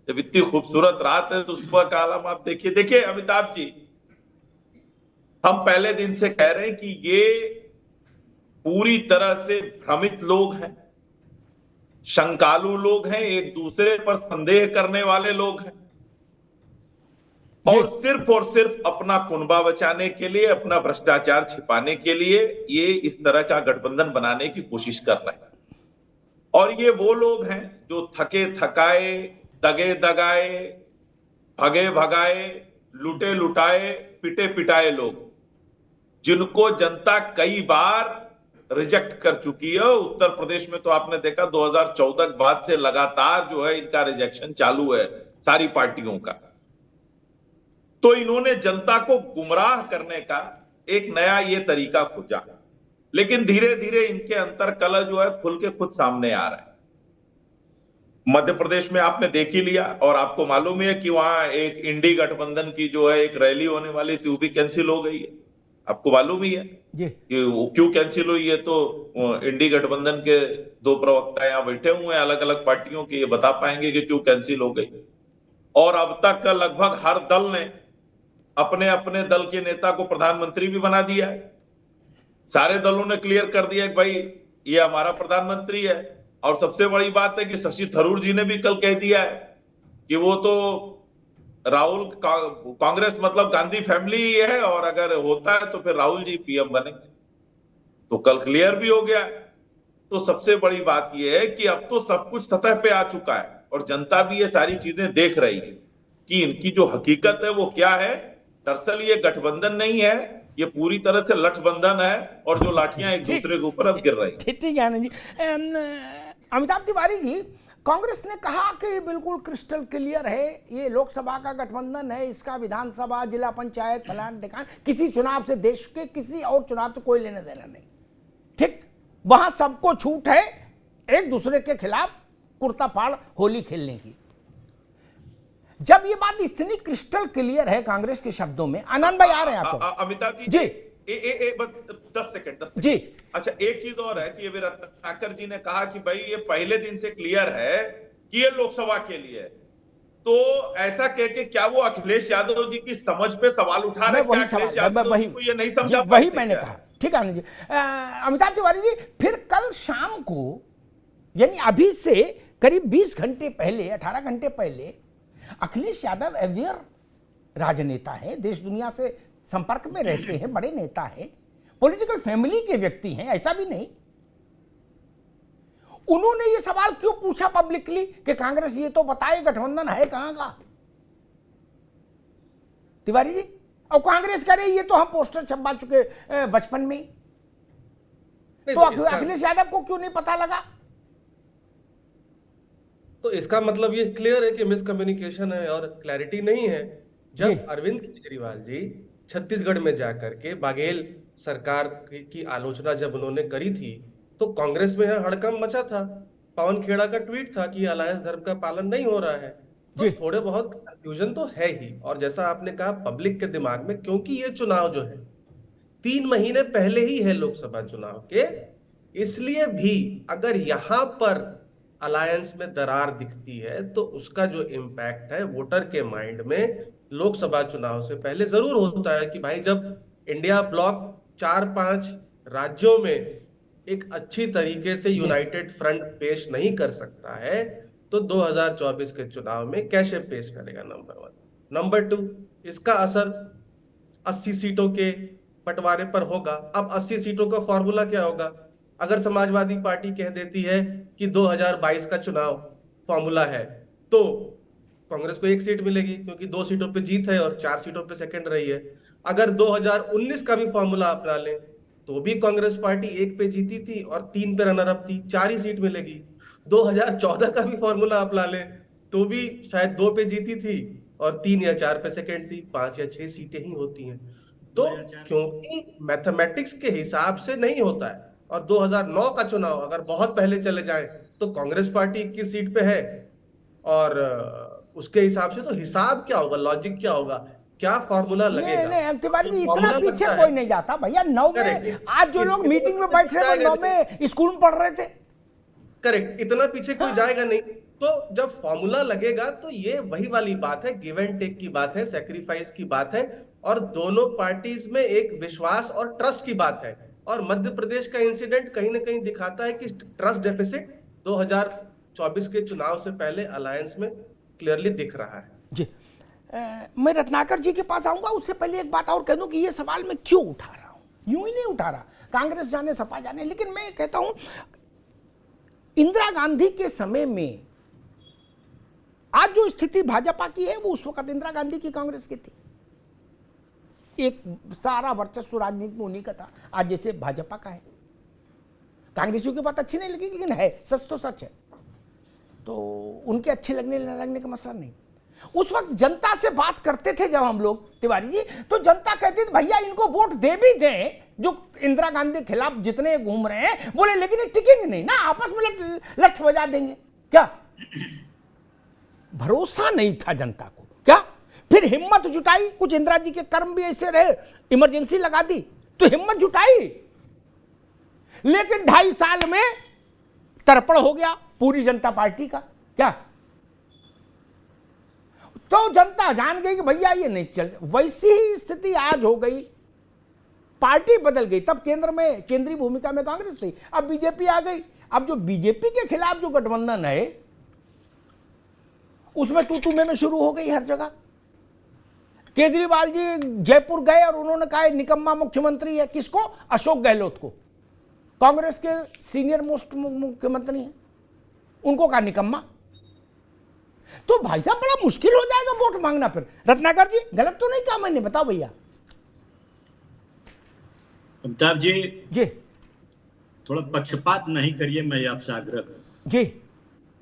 जब इतनी खूबसूरत रात है तो सुबह का आलम आप देखिए अमिताभ जी, हम पहले दिन से कह रहे हैं कि ये पूरी तरह से भ्रमित लोग हैं, शंकालु लोग हैं, एक दूसरे पर संदेह करने वाले लोग हैं, और सिर्फ अपना कुनबा बचाने के लिए, अपना भ्रष्टाचार छिपाने के लिए ये इस तरह का गठबंधन बनाने की कोशिश कर रहे हैं। और ये वो लोग हैं जो थके थकाए, दगे दगाए, भगे भगाए, लुटे लुटाए, पिटे पिटाए लोग, जिनको जनता कई बार रिजेक्ट कर चुकी है। उत्तर प्रदेश में तो आपने देखा 2014 के बाद से लगातार जो है इनका रिजेक्शन चालू है सारी पार्टियों का। तो इन्होंने जनता को गुमराह करने का एक नया ये तरीका खोजा, लेकिन धीरे धीरे इनके अंतर कलह जो है खुल के खुद सामने आ रहा है। मध्य प्रदेश में आपने देख ही लिया, और आपको मालूम है कि वहां एक इंडी गठबंधन की जो है एक रैली होने वाली थी, वो भी कैंसिल हो गई है। आपको मालूम ही है कि वो क्यों कैंसिल हुई है। तो इंडी गठबंधन के 2 प्रवक्ता यहाँ बैठे हुए हैं अलग अलग पार्टियों के, ये बता पाएंगे कि क्यों कैंसिल हो गई। और अब तक लगभग हर दल ने अपने अपने दल के नेता को प्रधानमंत्री भी बना दिया है। सारे दलों ने क्लियर कर दिया कि भाई ये हमारा प्रधानमंत्री है। और सबसे बड़ी बात है कि शशि थरूर जी ने भी कल कह दिया है कि वो तो राहुल कांग्रेस मतलब गांधी फैमिली ही है, और अगर होता है तो फिर राहुल जी पीएम बनेंगे। तो कल क्लियर भी हो गया। तो सबसे बड़ी बात यह है कि अब तो सब कुछ सतह पे आ चुका है, और जनता भी ये सारी चीजें देख रही है कि इनकी जो हकीकत है वो क्या है। दरअसल ये गठबंधन नहीं है, ये पूरी तरह से लठबंधन है, और जो लाठियां एक दूसरे के ऊपर अब गिर रही हैं। ठीक है आनंद जी। अमिताभ तिवारी जी, कांग्रेस ने कहा कि बिल्कुल क्रिस्टल क्लियर है, ये लोकसभा का गठबंधन है, इसका विधानसभा, जिला पंचायत, फलान ढिकान, किसी चुनाव से, देश के किसी और चुनाव से कोई लेने देना नहीं। ठीक, वहां सबको छूट है एक दूसरे के खिलाफ कुर्ता फाड़ होली खेलने की। जब ये बात इतनी क्रिस्टल क्लियर है कांग्रेस के शब्दों में, आनंद भाई आ रहे हैं आपको? अमिताभ जी, जी 10 सेकंड जी। अच्छा, एक चीज और है कि ये रत्नाकर जी ने कहा कि भाई ये पहले दिन से क्लियर है कि ये लोकसभा के लिए है। तो ऐसा कह के क्या वो अखिलेश यादव जी की समझ पे सवाल उठा रहे हैं? अखिलेश यादव जी को ये नहीं समझा? वही मैंने कहा। ठीक है आनंद जी। अमिताभ तिवारी जी, फिर कल शाम को, यानी अभी से करीब 20 घंटे पहले, 18 घंटे पहले, अखिलेश यादव अवेयर राजनेता है, देश दुनिया से संपर्क में रहते हैं, बड़े नेता हैं, पॉलिटिकल फैमिली के व्यक्ति हैं, ऐसा भी नहीं। उन्होंने ये सवाल क्यों पूछा पब्लिकली कि कांग्रेस ये तो बताए गठबंधन है कहां का? तिवारी जी, और कांग्रेस करे ये तो हम पोस्टर छपवा चुके बचपन में। तो अखिलेश यादव को क्यों नहीं पता लगा? तो इसका मतलब ये क्लियर है कि मिसकम्युनिकेशन है और क्लैरिटी नहीं है। जब अरविंद केजरीवाल जी छत्तीसगढ़ में जाकर के बाघेल सरकार की आलोचना जब उन्होंने करी थी तो कांग्रेस में हड़कंप मचा था। पवन खेड़ा का ट्वीट था कि अलायंस धर्म का पालन नहीं हो रहा है। तो थोड़े बहुत कंफ्यूजन तो है ही। और जैसा आपने कहा पब्लिक के दिमाग में, क्योंकि ये चुनाव जो है 3 महीने पहले ही है लोकसभा चुनाव के, इसलिए भी अगर यहां पर अलायंस में दरार दिखती है तो उसका जो इम्पैक्ट है वोटर के माइंड में लोकसभा चुनाव से पहले जरूर होता है कि भाई जब इंडिया ब्लॉक 4-5 राज्यों में एक अच्छी तरीके से यूनाइटेड फ्रंट पेश नहीं कर सकता है तो 2024 के चुनाव में कैसे पेश करेगा? नंबर 1। नंबर 2, इसका असर 80 सीटों के बंटवारे पर होगा। अब 80 सीटों का फॉर्मूला क्या होगा? अगर समाजवादी पार्टी कह देती है कि 2022 का चुनाव फॉर्मूला है तो कांग्रेस को 1 सीट मिलेगी क्योंकि 2 सीटों पे जीत है और 4 सीटों पे सेकंड रही है। अगर 2019 का भी फॉर्मूला अपना लें तो भी कांग्रेस पार्टी 1 पे जीती थी और 3 पे रनर अप थी, 4 ही सीट मिलेगी। 2014 का भी फॉर्मूला अपना लें तो भी शायद 2 पे जीती थी और 3 या 4 पे सेकंड थी, 5 या 6 सीटें ही होती हैं। तो क्योंकि मैथमेटिक्स के हिसाब से नहीं होता है और 2009 का चुनाव अगर बहुत पहले चले जाए तो कांग्रेस पार्टी 21 सीट पे है और उसके हिसाब से तो हिसाब क्या होगा, लॉजिक क्या होगा, क्या फॉर्मूला लगेगा? नहीं तिवारी जी, इतना पीछे कोई नहीं जाता भैया। 9 में आज जो लोग मीटिंग में बैठ रहे थे 9 में स्कूल में पढ़ रहे थे। करेक्ट, इतना पीछे कोई जाएगा नहीं। तो जब फॉर्मूला लगेगा तो ये वही वाली बात है, गिव एंड टेक की बात है, सेक्रीफाइस की बात है और दोनों पार्टीज में एक विश्वास और ट्रस्ट की बात है। और मध्य प्रदेश का इंसिडेंट कहीं ना कहीं दिखाता है कि ट्रस्ट डेफिसिट 2024 के चुनाव से पहले अलायंस में क्लियरली दिख रहा है। जी मैं रत्नाकर जी के पास आऊंगा, उससे पहले एक बात और कह दूं कि ये सवाल मैं क्यों उठा रहा हूं। यूं ही नहीं उठा रहा, कांग्रेस जाने सपा जाने, लेकिन मैं कहता हूं इंदिरा गांधी के समय में आज जो स्थिति भाजपा की है वो उस वक्त इंदिरा गांधी की कांग्रेस की थी। एक सारा वर्चस्व राजनीति में उन्हीं का था, आज जैसे भाजपा का है। कांग्रेसियों की बात अच्छी नहीं लगी लेकिन है, सच तो सच है। तो उनके अच्छे लगने न लगने का मसला नहीं। उस वक्त जनता से बात करते थे जब हम लोग तिवारी जी, तो जनता कहती थी भैया इनको वोट दे भी दें जो इंदिरा गांधी के खिलाफ जितने घूम रहे हैं, बोले लेकिन ये टिकेंगे नहीं ना, आपस में लठ बजा देंगे। क्या भरोसा नहीं था जनता को? क्या फिर हिम्मत जुटाई, कुछ इंदिरा जी के कर्म भी ऐसे रहे, इमरजेंसी लगा दी तो हिम्मत जुटाई, लेकिन 2.5 साल में तर्पण हो गया पूरी जनता पार्टी का। क्या तो जनता जान गई कि भैया ये नहीं चल। वैसी ही स्थिति आज हो गई, पार्टी बदल गई। तब केंद्र में केंद्रीय भूमिका में कांग्रेस थी, अब बीजेपी आ गई। अब जो बीजेपी के खिलाफ जो गठबंधन है उसमें तू में शुरू हो गई हर जगह। केजरीवाल जी जयपुर गए और उन्होंने कहा निकम्मा मुख्यमंत्री है। किसको? अशोक गहलोत को, कांग्रेस के सीनियर मोस्ट मुख्यमंत्री हैं, उनको कहा निकम्मा। तो भाई साहब बड़ा मुश्किल हो जाएगा वोट मांगना। फिर रत्नाकर जी गलत तो नहीं कहा मैंने? बताओ भैया। अमिताभ जी जी थोड़ा पक्षपात नहीं करिए, मैं आपसे आग्रह करूं। जी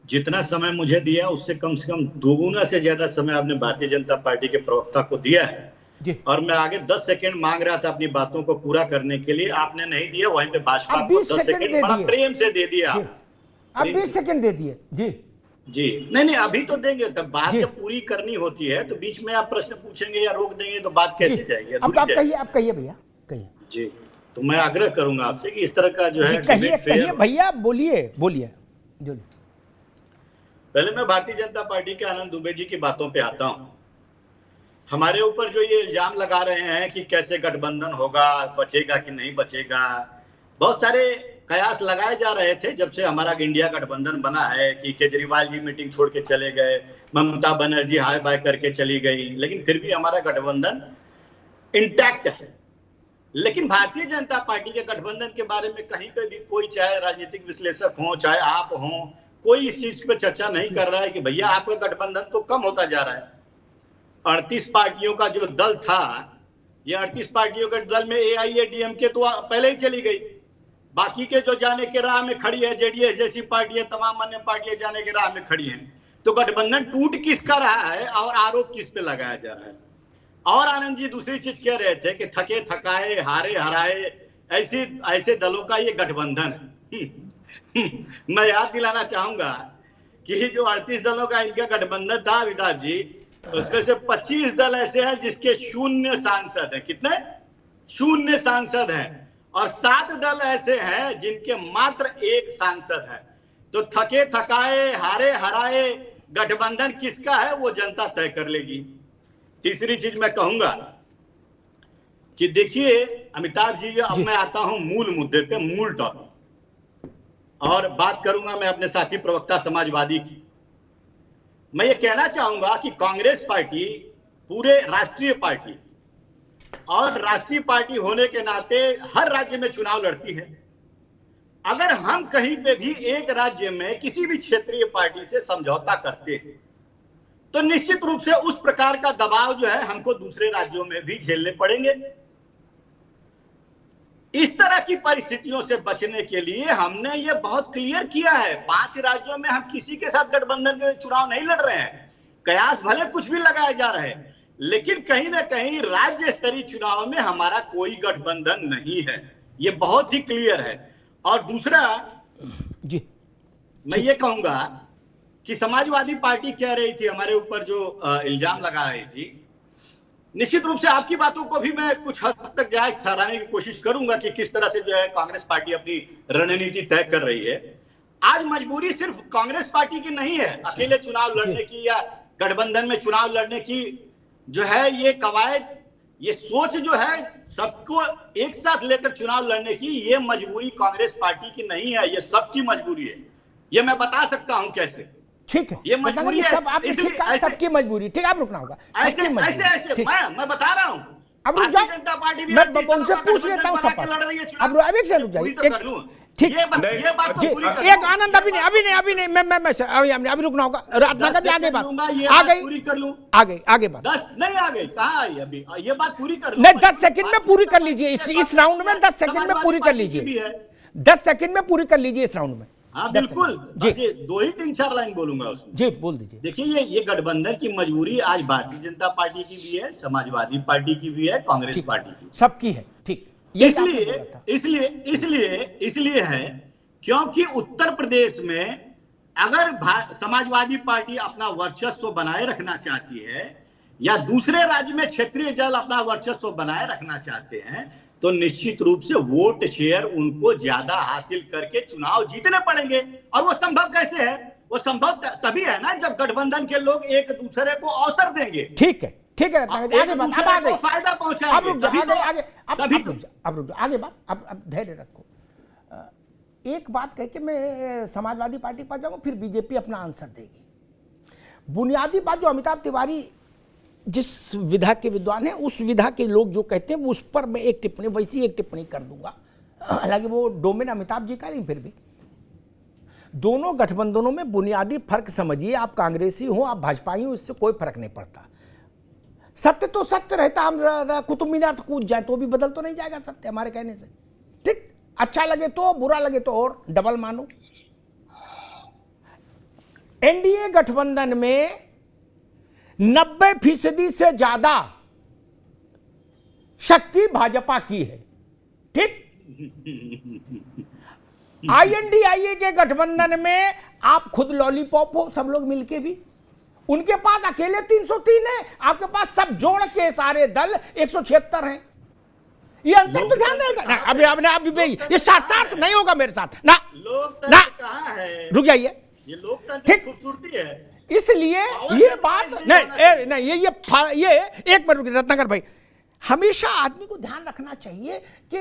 जितना समय मुझे दिया उससे कम 2 से ज्यादा समय आपने भारतीय जनता पार्टी के प्रवक्ता को दिया है जी। और मैं आगे 10 सेकंड मांग रहा था अपनी बातों को पूरा करने के लिए, आपने नहीं दिया। वहीं पे भाजपा को 10 सेकंड बड़ा प्रेम से दे दिया। आप 20 सेकंड दे दिए जी। जी नहीं अभी तो देंगे, तब बात जब पूरी करनी होती है तो बीच में आप प्रश्न पूछेंगे या रोक देंगे तो बात कैसे जाएगी? अब आप कहिए भैया, कहिए जी। तो मैं आग्रह करूंगा आपसे कि इस तरह का जो है कहिए भैया, बोलिए। पहले मैं भारतीय जनता पार्टी के आनंद दुबे जी की बातों पे आता हूं। हमारे ऊपर जो ये इल्जाम लगा रहे हैं कि कैसे गठबंधन होगा, बचेगा कि नहीं बचेगा, बहुत सारे कयास लगाए जा रहे थे जब से हमारा इंडिया गठबंधन बना है कि केजरीवाल जी मीटिंग छोड़ के चले गए, ममता बनर्जी हाय बाय करके चली गई, लेकिन फिर भी हमारा गठबंधन इंटैक्ट है। लेकिन भारतीय जनता पार्टी के गठबंधन के बारे में कहीं पे भी कोई, चाहे राजनीतिक विश्लेषक हो चाहे आप हो, कोई इस चीज पे चर्चा नहीं कर रहा है कि भैया आपका गठबंधन तो कम होता जा रहा है। 38 पार्टियों का जो दल था ये 38 पार्टियों के दल में AIADMK तो पहले ही चली गई, बाकी के जो जाने के राह में खड़ी है, JDS जैसी पार्टियां, तमाम अन्य पार्टियां जाने के राह में खड़ी हैं। तो गठबंधन टूट किसका रहा है और आरोप किस पे लगाया जा रहा है? और आनंद जी दूसरी चीज कह रहे थे कि थके थकाए हारे हराए ऐसे दलों का ये गठबंधन है। मैं याद दिलाना चाहूंगा कि जो 38 दलों का इनका गठबंधन था अमिताभ जी, उसमें से 25 दल ऐसे हैं जिसके 0 सांसद हैं। कितने? 0 सांसद हैं। और 7 दल ऐसे हैं जिनके मात्र 1 सांसद है। तो थके थकाए हारे हराए गठबंधन किसका है वो जनता तय कर लेगी। तीसरी चीज मैं कहूंगा कि देखिए अमिताभ जी, अब मैं आता हूं मूल मुद्दे पे, मूल टॉपिक, और बात करूंगा मैं अपने साथी प्रवक्ता समाजवादी की। मैं ये कहना चाहूंगा कि कांग्रेस पार्टी पूरे राष्ट्रीय पार्टी, और राष्ट्रीय पार्टी होने के नाते हर राज्य में चुनाव लड़ती है। अगर हम कहीं पे भी एक राज्य में किसी भी क्षेत्रीय पार्टी से समझौता करते हैं तो निश्चित रूप से उस प्रकार का दबाव जो है हमको दूसरे राज्यों में भी झेलने पड़ेंगे। इस तरह की परिस्थितियों से बचने के लिए हमने ये बहुत क्लियर किया है। 5 राज्यों में हम किसी के साथ गठबंधन के चुनाव नहीं लड़ रहे हैं। कयास भले कुछ भी लगाए जा रहे हैं, लेकिन कहीं ना कहीं राज्य स्तरीय चुनाव में हमारा कोई गठबंधन नहीं है। ये बहुत ही क्लियर है। और दूसरा जी, मैं ये कहूंगा कि समाजवादी पार्टी कह रही थी, हमारे ऊपर जो इल्जाम लगा रही थी, निश्चित रूप से आपकी बातों को भी मैं कुछ हद तक जायज ठहराने की कोशिश करूंगा कि किस तरह से जो है कांग्रेस पार्टी अपनी रणनीति तय कर रही है। आज मजबूरी सिर्फ कांग्रेस पार्टी की नहीं है अकेले चुनाव लड़ने की या गठबंधन में चुनाव लड़ने की। जो है ये कवायद, ये सोच जो है सबको एक साथ लेकर चुनाव लड़ने की, ये मजबूरी कांग्रेस पार्टी की नहीं है, ये सबकी मजबूरी है। ये मैं बता सकता हूं कैसे। ठीक है, ये मजबूरी है, सब आप सबकी मजबूरी। ठीक, आप रुकना होगा। ऐसे मैं बता रहा हूं। अब रुक जाओ, जनता पार्टी भी मैं उनसे पूछ लेता हूं सब। अब एक से रुक जाइए। ठीक, ये बात तो पूरी कर एक आनंद अभी नहीं मैं अभी रुकना होगा। रत्नाकर जी आगे बात आ गई, पूरी कर लूं। आगे बात 10 नहीं आ गई, कहां आई अभी? ये बात पूरी कर नहीं, 10 सेकंड में पूरी कर लीजिए। इस राउंड में 10 सेकंड में पूरी कर लीजिए। 10 सेकंड में पूरी कर लीजिए इस राउंड में। हाँ बिल्कुल जी, 2 ही 3-4 लाइन बोलूंगा उसमें। जी बोल दीजिए। देखिए ये गठबंधन की मजबूरी आज भारतीय जनता पार्टी की भी है, समाजवादी पार्टी की भी है, कांग्रेस पार्टी की, सबकी है। ठीक, इसलिए है क्योंकि उत्तर प्रदेश में अगर समाजवादी पार्टी अपना वर्चस्व बनाए रखना चाहती है या दूसरे राज्य में क्षेत्रीय दल अपना वर्चस्व बनाए रखना चाहते हैं तो निश्चित रूप से वोट शेयर उनको ज्यादा हासिल करके चुनाव जीतने पड़ेंगे। और वो संभव कैसे है? वो संभव तभी है ना जब गठबंधन के लोग एक दूसरे को अवसर देंगे। ठीक है आगे बात, अब आगे फायदा पहुंचाएंगे। अब रुक जाओ, आगे बात, अब धैर्य रखो। एक बात कह के मैं समाजवादी पार्टी पर जाऊंगा, फिर बीजेपी अपना आंसर देगी। बुनियादी बात जो अमिताभ तिवारी जिस विधा के विद्वान हैं, उस विधा के लोग जो कहते हैं उस पर मैं एक टिप्पणी, वैसी एक टिप्पणी कर दूंगा। हालांकि वो डोमेन अमिताभ जी का नहीं, फिर भी दोनों गठबंधनों में बुनियादी फर्क समझिए। आप कांग्रेसी हो, आप भाजपाई हो, इससे कोई फर्क नहीं पड़ता। सत्य तो सत्य रहता। हम कुतुब मीनार तो कूद जाए तो भी बदल तो नहीं जाएगा सत्य हमारे कहने से। ठीक, अच्छा लगे तो, बुरा लगे तो और डबल मानो। एनडीए गठबंधन में 90% से ज्यादा शक्ति भाजपा की है। ठीक, INDIA के गठबंधन में आप खुद लॉलीपॉप हो, सब लोग मिलके भी। उनके पास अकेले 303 है, आपके पास सब जोड़ के सारे दल 176 हैं। ये अंतर तो ध्यान देगा ना। अभी ये शास्त्रार्थ नहीं होगा मेरे साथ ना। कहां है? रुक जाइए, ये लोकतंत्र की खूबसूरती है। इसलिए ये बात नहीं, ये एक मिनट रुकिए रत्नाकर भाई। हमेशा आदमी को ध्यान रखना चाहिए कि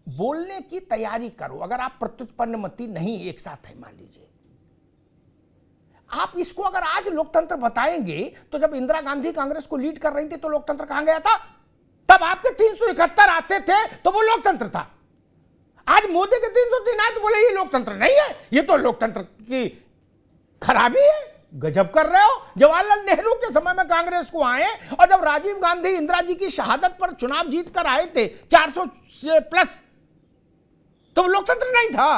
बोलने की तैयारी करो। अगर आप प्रत्युत्पन्न मती नहीं एक साथ है, मान लीजिए आप इसको अगर आज लोकतंत्र बताएंगे तो जब इंदिरा गांधी कांग्रेस को लीड कर रही थी तो लोकतंत्र कहां गया था? तब आपके 371 आते थे तो वो लोकतंत्र था। आज मोदी के 303 आए तो बोले ये लोकतंत्र नहीं है, ये तो लोकतंत्र की खराबी है, गजब कर रहे हो। जवाहरलाल नेहरू के समय में कांग्रेस को आए, और जब राजीव गांधी इंदिरा जी की शहादत पर चुनाव जीत कर आए थे 400 से प्लस, तो लोकतंत्र नहीं था।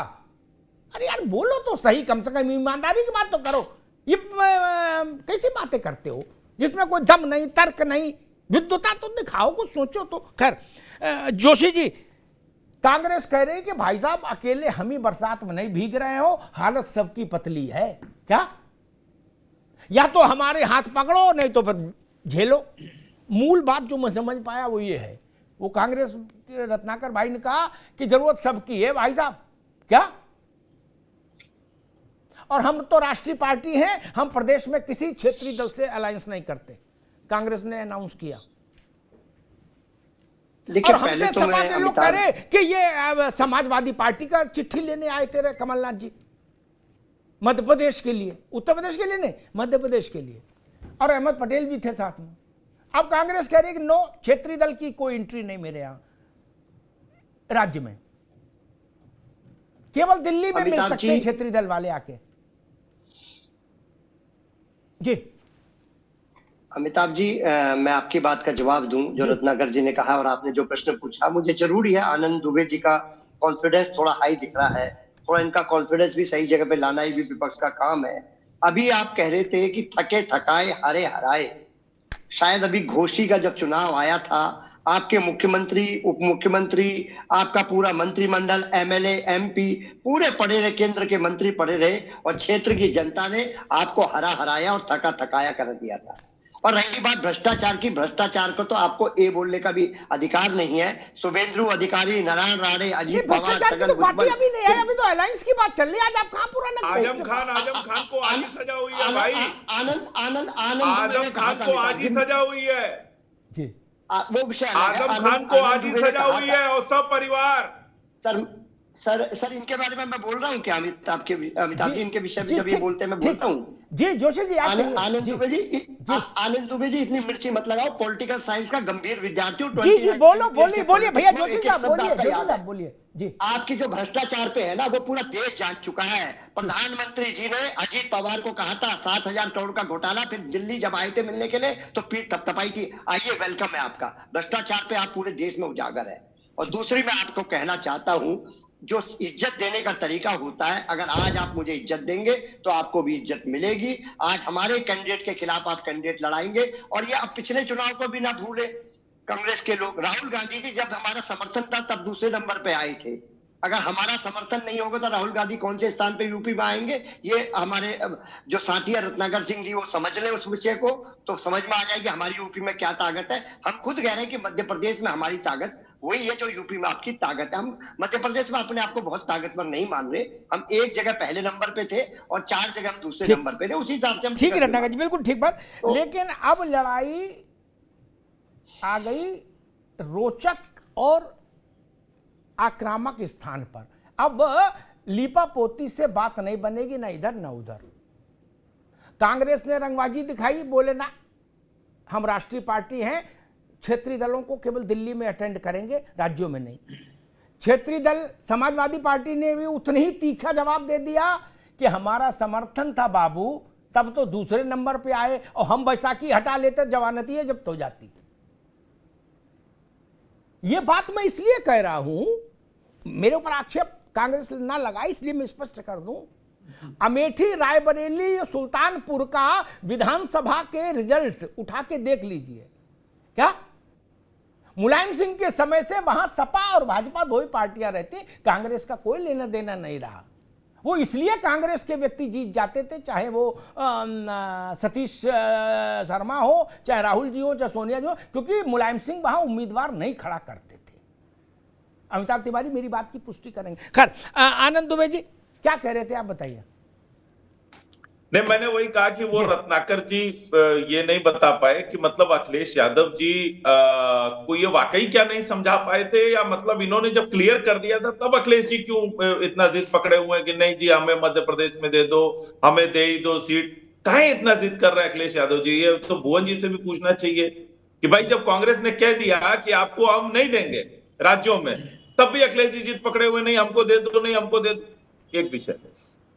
अरे यार बोलो तो सही, कम से कम ईमानदारी की बात तो करो। ये कैसी बातें करते हो जिसमें कोई दम नहीं, तर्क नहीं, विद्वता तो दिखाओ, कुछ सोचो तो। खैर जोशी जी, कांग्रेस कह रही है कि भाई साहब अकेले हम ही बरसात में नहीं भीग रहे हो, हालत सबकी पतली है। क्या? या तो हमारे हाथ पकड़ो, नहीं तो फिर झेलो। मूल बात जो मैं समझ पाया वो ये है, वो कांग्रेस के रत्नाकर भाई ने कहा कि जरूरत सबकी है भाई साहब। क्या? और हम तो राष्ट्रीय पार्टी हैं, हम प्रदेश में किसी क्षेत्रीय दल से अलायंस नहीं करते, कांग्रेस ने अनाउंस किया। और हमसे सपा के लोग कह रहे कि ये समाजवादी पार्टी का चिट्ठी लेने आए थे कमलनाथ जी मध्य प्रदेश के लिए, उत्तर प्रदेश के लिए नहीं, मध्य प्रदेश के लिए, और अहमद पटेल भी थे साथ में। अब कांग्रेस कह रही है कि नो, क्षेत्रीय दल की कोई एंट्री नहीं मेरे यहां राज्य में, केवल दिल्ली में मिल सकते हैं क्षेत्रीय दल वाले आके। जी अमिताभ जी, मैं आपकी बात का जवाब दूं जो रत्नाकर जी ने कहा, और आपने जो प्रश्न पूछा, मुझे जरूरी है आनंद दुबे जी का कॉन्फिडेंस थोड़ा हाई दिख रहा है, थोड़ा इनका कॉन्फिडेंस भी सही जगह पे लाना ही भी विपक्ष का काम है। अभी आप कह रहे थे कि थके थकाए हारे हराए, शायद अभी घोषी का जब चुनाव आया था, आपके मुख्यमंत्री, उप मुख्यमंत्री, आपका पूरा मंत्रिमंडल, एमएलए, एमपी पूरे पड़े रहे, केंद्र के मंत्री पड़े रहे, और क्षेत्र की जनता ने आपको हरा हराया और थका थकाया कर दिया था। और रही बात भ्रष्टाचार की, भ्रष्टाचार को तो आपको ए बोलने का भी अधिकार नहीं है। शुभेंदु अधिकारी, नारायण राणे, अजीत पवार, छगन भुजबल, अभी नहीं है, अभी तो अलायंस की बात चल रही है। आज आप कहां पुराना आजम खान को आज ही सजा हुई है भाई। आनंद आजम खान को आज ही सजा हुई है जी, वो विषय आजम खान को आज ही सजा हुई है, और सब परिवार। सर इनके बारे में मैं बोल रहा हूँ क्या? अमिताभ जी इनके विषय में जब ये बोलते हैं मैं बोलता हूँ। जी जोशी जी, आनंद दुबे जी इतनी मिर्ची मत लगाओ, पॉलिटिकल साइंस का गंभीर विद्यार्थी हूँ। जी बोलिए भैया, जोशी साहब बोलिए जी। आपकी जो भ्रष्टाचार पे है ना, वो पूरा देश जान चुका है। प्रधानमंत्री जी ने अजीत पवार को कहा था 7,000 करोड़ का घोटाला, फिर दिल्ली जब आए थे मिलने के लिए तो पीठ थपथपाई थी। आइए, वेलकम है आपका। भ्रष्टाचार पे आप पूरे देश में उजागर है। और दूसरी मैं आपको कहना चाहता हूँ, जो इज्जत देने का तरीका होता है, अगर आज आप मुझे इज्जत देंगे तो आपको भी इज्जत मिलेगी। आज हमारे कैंडिडेट के खिलाफ आप कैंडिडेट लड़ाएंगे, और ये अब पिछले चुनाव को भी ना भूले कांग्रेस के लोग। राहुल गांधी जी जब हमारा समर्थन था तब दूसरे नंबर पे आए थे। अगर हमारा समर्थन नहीं होगा तो राहुल गांधी कौन से स्थान पे यूपी में आएंगे? ये हमारे जो साथी है रत्नाकर सिंह जी, वो समझ लें उस विषय को, तो समझ में आ जाएगी हमारी यूपी में क्या ताकत है। हम खुद कह रहे हैं कि मध्य प्रदेश में हमारी ताकत वही है जो यूपी में आपकी ताकत है। हम मध्य प्रदेश में अपने आप को बहुत ताकतवर नहीं मान रहे। हम एक जगह पहले नंबर पे थे और 4 जगह हम दूसरे नंबर पे थे। उसी हिसाब से हम ठीक है रत्नाकर जी, बिल्कुल ठीक बात। लेकिन अब लड़ाई आ गई रोचक और आक्रामक स्थान पर। अब लीपापोती से बात नहीं बनेगी, ना इधर ना उधर। कांग्रेस ने रंगबाजी दिखाई, बोले ना हम राष्ट्रीय पार्टी हैं, क्षेत्रीय दलों को केवल दिल्ली में अटेंड करेंगे, राज्यों में नहीं। क्षेत्रीय दल समाजवादी पार्टी ने भी उतनी ही तीखा जवाब दे दिया कि हमारा समर्थन था बाबू, तब तो दूसरे नंबर पे आए, और हम बैसाखी हटा लेते, जवानती है जब तो जाती। ये बात मैं इसलिए कह रहा हूं, मेरे ऊपर आक्षेप कांग्रेस ना लगाए, इसलिए मैं स्पष्ट कर दूं। अमेठी, रायबरेली, सुल्तानपुर का विधानसभा के रिजल्ट उठा के देख लीजिए। क्या मुलायम सिंह के समय से वहां सपा और भाजपा दो ही पार्टियां रहती, कांग्रेस का कोई लेना देना नहीं रहा। वो इसलिए कांग्रेस के व्यक्ति जीत जाते थे, चाहे वो सतीश शर्मा हो, चाहे राहुल जी हो, चाहे सोनिया जी हो, क्योंकि मुलायम सिंह वहां उम्मीदवार नहीं खड़ा करते थे। अमिताभ तिवारी मेरी बात की पुष्टि करेंगे। खैर, आनंद दुबे जी क्या कह रहे थे, आप बताइए। नहीं, मैंने वही कहा कि वो रत्नाकर जी ये नहीं बता पाए कि मतलब अखिलेश यादव जी को ये वाकई क्या नहीं समझा पाए थे, या मतलब इन्होंने जब क्लियर कर दिया था तब अखिलेश जी क्यों इतना जिद पकड़े हुए हैं कि नहीं जी हमें मध्य प्रदेश में दे दो, हमें दे ही दो सीट। काहे इतना जिद कर रहे हैं अखिलेश यादव जी? ये तो भुवन जी से भी पूछना चाहिए कि भाई जब कांग्रेस ने कह दिया कि आपको हम नहीं देंगे राज्यों में, तब भी अखिलेश जी जिद पकड़े हुए, नहीं हमको दे दो, नहीं हमको दे दो। एक विषय है,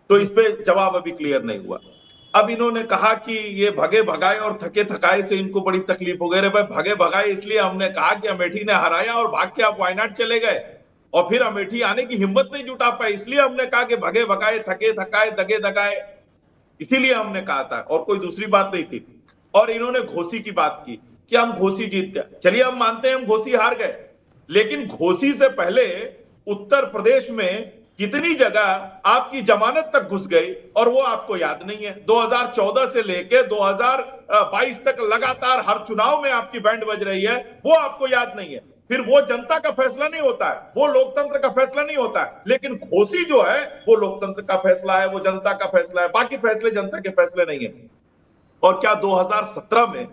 तो इस पे जवाब अभी क्लियर नहीं हुआ। अब इन्होंने कहा कि ये भगे भगाए और थके थकाए से इनको बड़ी तकलीफ हो गई। अरे भाई, भगे भगाए इसलिए हमने कहा कि अमेठी ने हराया और भाग के आप वायनाड चले गए और फिर अमेठी आने की हिम्मत नहीं जुटा पाए, इसलिए हमने कहा कि भगे भगाए, थके थकाए, दगे दगाए, इसीलिए हमने कहा था, और कोई दूसरी बात नहीं थी। और इन्होंने घोसी की बात की कि हम घोसी जीत गए। चलिए, हम मानते हैं हम घोसी हार गए, लेकिन घोसी से पहले उत्तर प्रदेश में कितनी जगह आपकी जमानत तक घुस गई और वो आपको याद नहीं है। 2014 से लेके 2022 तक लगातार हर चुनाव में आपकी बैंड बज रही है, वो आपको याद नहीं है। फिर वो जनता का फैसला नहीं होता है, वो लोकतंत्र का फैसला नहीं होता है, लेकिन घोसी जो है वो लोकतंत्र का फैसला है, वो जनता का फैसला है, बाकी फैसले जनता के फैसले नहीं है। और क्या 2017 में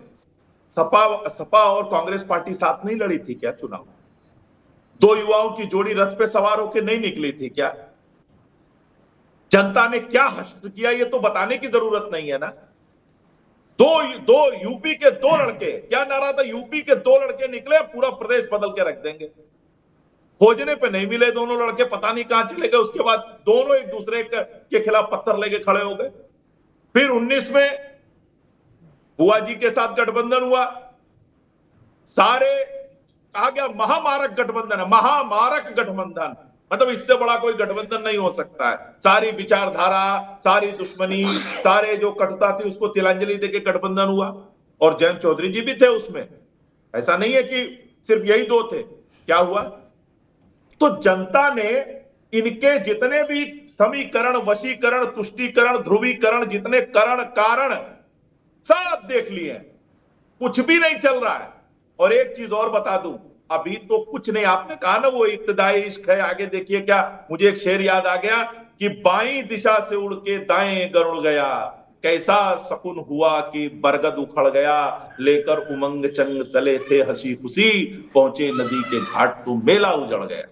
सपा और कांग्रेस पार्टी साथ नहीं लड़ी थी क्या चुनाव? दो युवाओं की जोड़ी रथ पे सवार होकर नहीं निकली थी क्या? जनता ने क्या हश्र किया ये तो बताने की जरूरत नहीं है ना। दो यूपी के दो लड़के, क्या नारा था? यूपी के दो लड़के निकले, पूरा प्रदेश बदल के रख देंगे। खोजने पे नहीं मिले दोनों लड़के, पता नहीं कहां चले गए। उसके बाद दोनों एक दूसरे के खिलाफ पत्थर लेके खड़े हो गए। फिर 19 में बुआ जी के साथ गठबंधन हुआ, सारे कहा गया महामारक गठबंधन है, महामारक गठबंधन, मतलब इससे बड़ा कोई गठबंधन नहीं हो सकता है। सारी विचारधारा, सारी दुश्मनी, सारे जो कटुता थी उसको तिलांजलि देके गठबंधन हुआ। और जयंत चौधरी जी भी थे उसमें, ऐसा नहीं है कि सिर्फ यही दो थे। क्या हुआ? तो जनता ने इनके जितने भी समीकरण, वशीकरण, तुष्टीकरण, ध्रुवीकरण, जितने करण कारण सब देख लिए, कुछ भी नहीं चल रहा है। और एक चीज और बता दूं, अभी तो कुछ नहीं। आपने कहा ना वो इब्तिदाई इश्क है, आगे देखिए क्या, मुझे एक शेर याद आ गया कि बाईं दिशा से उड़ के दाएं गरुड़ गया, कैसा सकुन हुआ कि बरगद उखड़ गया, लेकर उमंग चंग चले थे हंसी खुशी, पहुंचे नदी के घाट तो मेला उजड़ गया।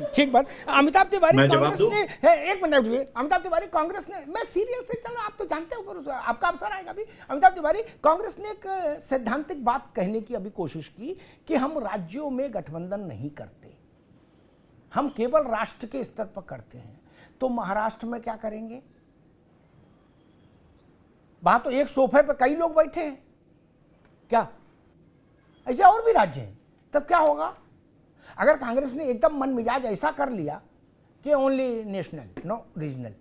ठीक बात। अमिताभ तिवारी कांग्रेस ने, एक मिनट रुकिए, अमिताभ तिवारी कांग्रेस ने, मैं सीरियल से, चलो आप तो जानते हो, आपका अवसर आएगा अभी। अमिताभ तिवारी कांग्रेस ने एक सैद्धांतिक बात कहने की अभी कोशिश की कि हम राज्यों में गठबंधन नहीं करते, हम केवल राष्ट्र के स्तर पर करते हैं। तो महाराष्ट्र में क्या करेंगे? वहां तो एक सोफे पे कई लोग बैठे हैं, क्या ऐसे और भी राज्य हैं? तब क्या होगा? अगर कांग्रेस ने एकदम मन मिजाज ऐसा कर लिया कि ओनली नेशनल, नो रीजनल,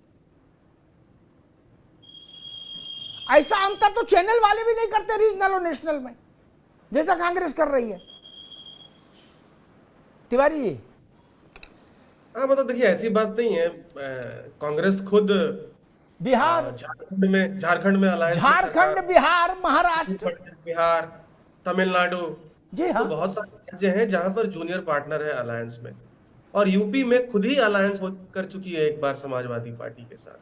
ऐसा अंतर तो चैनल वाले भी नहीं करते रीजनल और नेशनल में, जैसा कांग्रेस कर रही है। तिवारी जी, हाँ, मतलब देखिए ऐसी बात नहीं है। कांग्रेस खुद बिहार, झारखंड में अलायंस, झारखंड, बिहार, महाराष्ट्र, बिहार, तमिलनाडु, जी हाँ, तो बहुत सारे राज्य हैं जहां पर जूनियर पार्टनर है अलायंस में। और यूपी में खुद ही अलायंस कर चुकी है एक बार समाजवादी पार्टी के साथ।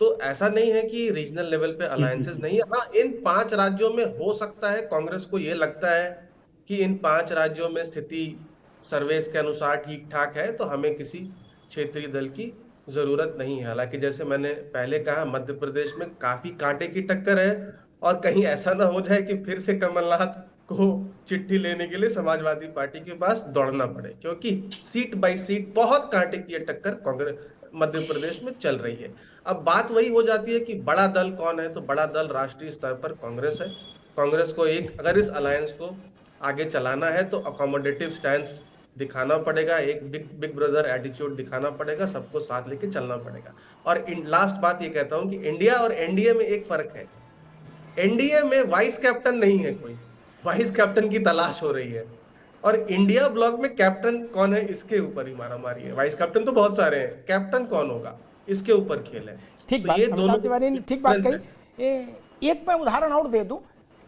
तो ऐसा नहीं है कि रीजनल लेवल पे अलायंसेस नहीं है। हाँ, इन 5 राज्यों में हो सकता है कांग्रेस को ये लगता है कि इन 5 राज्यों में स्थिति सर्वेस के अनुसार ठीक ठाक है, तो हमें किसी क्षेत्रीय दल की जरूरत नहीं है। हालांकि जैसे मैंने पहले कहा, मध्य प्रदेश में काफी कांटे की टक्कर है, और कहीं ऐसा ना हो जाए कि फिर से कमलनाथ को चिट्ठी लेने के लिए समाजवादी पार्टी के पास दौड़ना पड़े, क्योंकि सीट बाय सीट बहुत कांटे की टक्कर कांग्रेस मध्य प्रदेश में चल रही है। अब बात वही हो जाती है कि बड़ा दल कौन है, तो बड़ा दल राष्ट्रीय स्तर पर कांग्रेस है। कांग्रेस को अगर इस अलायंस को आगे चलाना है तो अकोमोडेटिव स्टैंस दिखाना पड़ेगा, एक बिग ब्रदर एटीट्यूड दिखाना पड़ेगा, सबको साथ लेके चलना पड़ेगा। और लास्ट बात ये कहता हूं कि इंडिया और एनडीए में एक फर्क है। एनडीए में वाइस कैप्टन नहीं है कोई, वाइस कैप्टन की तलाश हो रही है, और इंडिया ब्लॉक में कैप्टन कौन है इसके ऊपर ही मारामारी है। वाइस कैप्टन तो बहुत सारे हैं, कैप्टन कौन होगा इसके ऊपर खेल है। ठीक तो बात, ये दोनों तिवारी ने ठीक बात कही। एक मैं उदाहरण और दे दूं,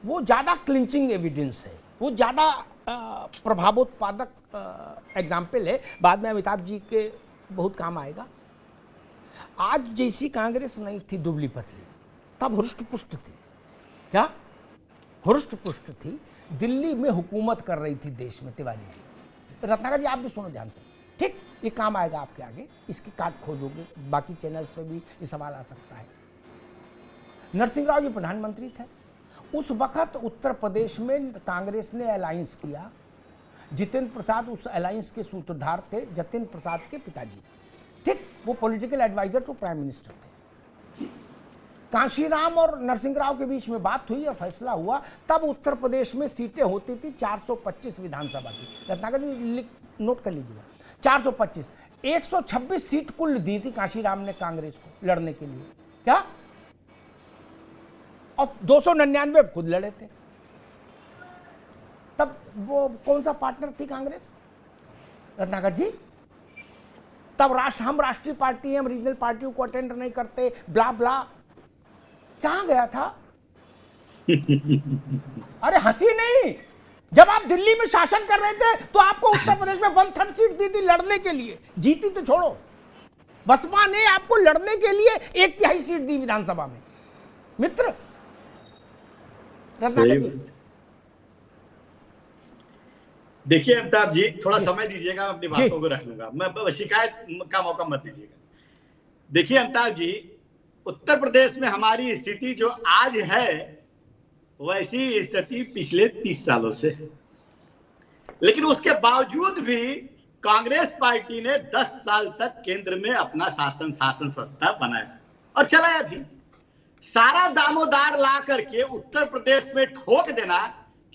वो ज्यादा क्लिंचिंग एविडेंस है, वो ज्यादा प्रभावोत्पादक एग्जाम्पल है, बाद में अमिताभ जी के बहुत काम आएगा। आज जैसी कांग्रेस नहीं थी दुबली पतली, तब हुष्ट पुष्ट थी, क्या हुष्ट पुष्ट थी, दिल्ली में हुकूमत कर रही थी देश में। तिवारी जी, रत्नाकर जी आप भी सुनो ध्यान से, ठीक, ये काम आएगा आपके आगे, इसकी काट खोजोगे, बाकी चैनल्स पे भी ये सवाल आ सकता है। नरसिंह राव जी प्रधानमंत्री थे उस वक्त, उत्तर प्रदेश में कांग्रेस ने अलायंस किया, जितेंद्र प्रसाद उस अलायंस के सूत्रधार थे, जतिन प्रसाद के पिताजी, ठीक, वो political adviser to prime minister थे। कांशीराम और नरसिंह राव के बीच में बात हुई और फैसला हुआ, तब उत्तर प्रदेश में सीटें होती थी 425 विधानसभा की। रत्नाकर जी नोट कर लीजिएगा, 425, 126 सीट कुल दी थी कांशीराम ने कांग्रेस को लड़ने के लिए, क्या, और 299 खुद लड़े थे। तब वो कौन सा पार्टनर थी कांग्रेस, रत्नाकर जी? तब हम राष्ट्रीय पार्टी हैं, हम रीजनल पार्टियों को अटेंड नहीं करते, ब्ला ब्ला, कहां गया था? अरे हंसी नहीं, जब आप दिल्ली में शासन कर रहे थे तो आपको उत्तर प्रदेश में 1/3 सीट दी थी लड़ने के लिए, जीती तो छोड़ो, बसपा ने आपको लड़ने के लिए 1/3 सीट दी विधानसभा में मित्र। देखिए अमिताभ जी, थोड़ा समय दीजिएगा, मैं अपनी बातों को रख लूंगा, मैं शिकायत का मौका मत दीजिएगा। देखिए अमिताभ जी, उत्तर प्रदेश में हमारी स्थिति जो आज है वैसी स्थिति पिछले 30 सालों से, लेकिन उसके बावजूद भी कांग्रेस पार्टी ने 10 साल तक केंद्र में अपना शासन सत्ता बनाया और चलाया भी। सारा दामोदार ला करके उत्तर प्रदेश में ठोक देना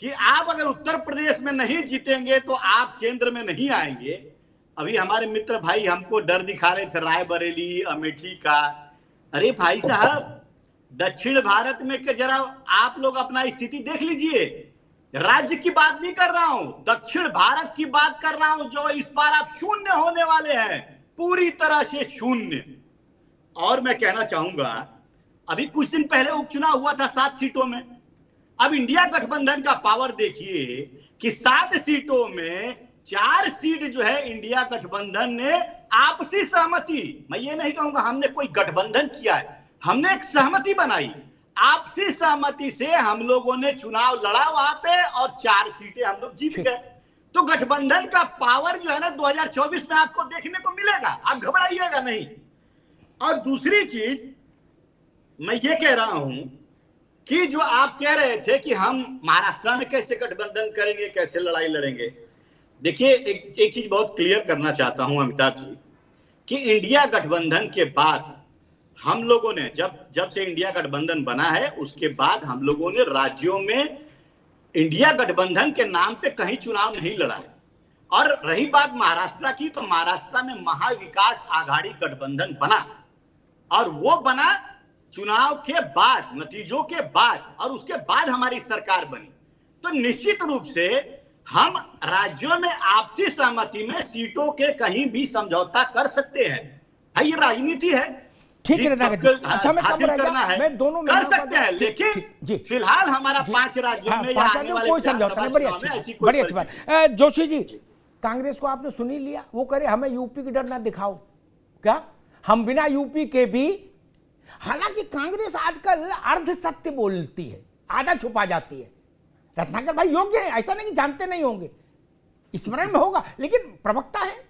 कि आप अगर उत्तर प्रदेश में नहीं जीतेंगे तो आप केंद्र में नहीं आएंगे। अभी हमारे मित्र भाई हमको डर दिखा रहे थे रायबरेली, अमेठी का। अरे भाई साहब, दक्षिण भारत में के जरा आप लोग अपना स्थिति देख लीजिए। राज्य की बात नहीं कर रहा हूं, दक्षिण भारत की बात कर रहा हूं, जो इस बार आप शून्य होने वाले हैं, पूरी तरह से शून्य। और मैं कहना चाहूंगा, अभी कुछ दिन पहले उपचुनाव हुआ था 7 सीटों में। अब इंडिया गठबंधन का पावर देखिए कि 7 सीटों में 4 सीट जो है इंडिया गठबंधन ने आपसी सहमति, मैं ये नहीं कहूंगा हमने कोई गठबंधन किया है, हमने एक सहमति बनाई, आपसी सहमति से हम लोगों ने चुनाव लड़ा वहां पे और 4 सीटें हम लोग जीत गए। तो गठबंधन का पावर जो है ना 2024 में आपको देखने को मिलेगा, आप घबराइएगा नहीं। और दूसरी चीज मैं ये कह रहा हूं कि जो आप कह रहे थे कि हम महाराष्ट्र में कैसे गठबंधन करेंगे, कैसे लड़ाई लड़ेंगे, देखिए एक चीज बहुत क्लियर करना चाहता हूं अमिताभ जी कि इंडिया गठबंधन के बाद हम लोगों ने जब से इंडिया गठबंधन बना है उसके बाद हम लोगों ने राज्यों में इंडिया गठबंधन के नाम पे कहीं चुनाव नहीं लड़ा है। और रही बात महाराष्ट्र की, तो महाराष्ट्र में महाविकास आघाड़ी गठबंधन बना और वो बना चुनाव के बाद, नतीजों के बाद, और उसके बाद हमारी सरकार बनी। तो निश्चित रूप से हम राज्यों में आपसी सहमति में सीटों के कहीं भी समझौता कर सकते हैं। भाई ये राजनीति है, ठीक है, हासिल करना है, मैं दोनों कर सकते हैं, लेकिन फिलहाल हमारा 5 राज्यों में आने वाले कोई समझौता नहीं। बड़ी अच्छी बात। जोशी जी, कांग्रेस को आपने सुन ही लिया, वो करे हमें यूपी की डर ना दिखाओ, क्या हम बिना यूपी के भी, हालांकि कांग्रेस आजकल अर्ध सत्य बोलती है, आधा छुपा जाती है। रत्नाकर भाई योग्य है, ऐसा नहीं कि जानते नहीं होंगे, स्मरण में होगा, लेकिन प्रवक्ता है।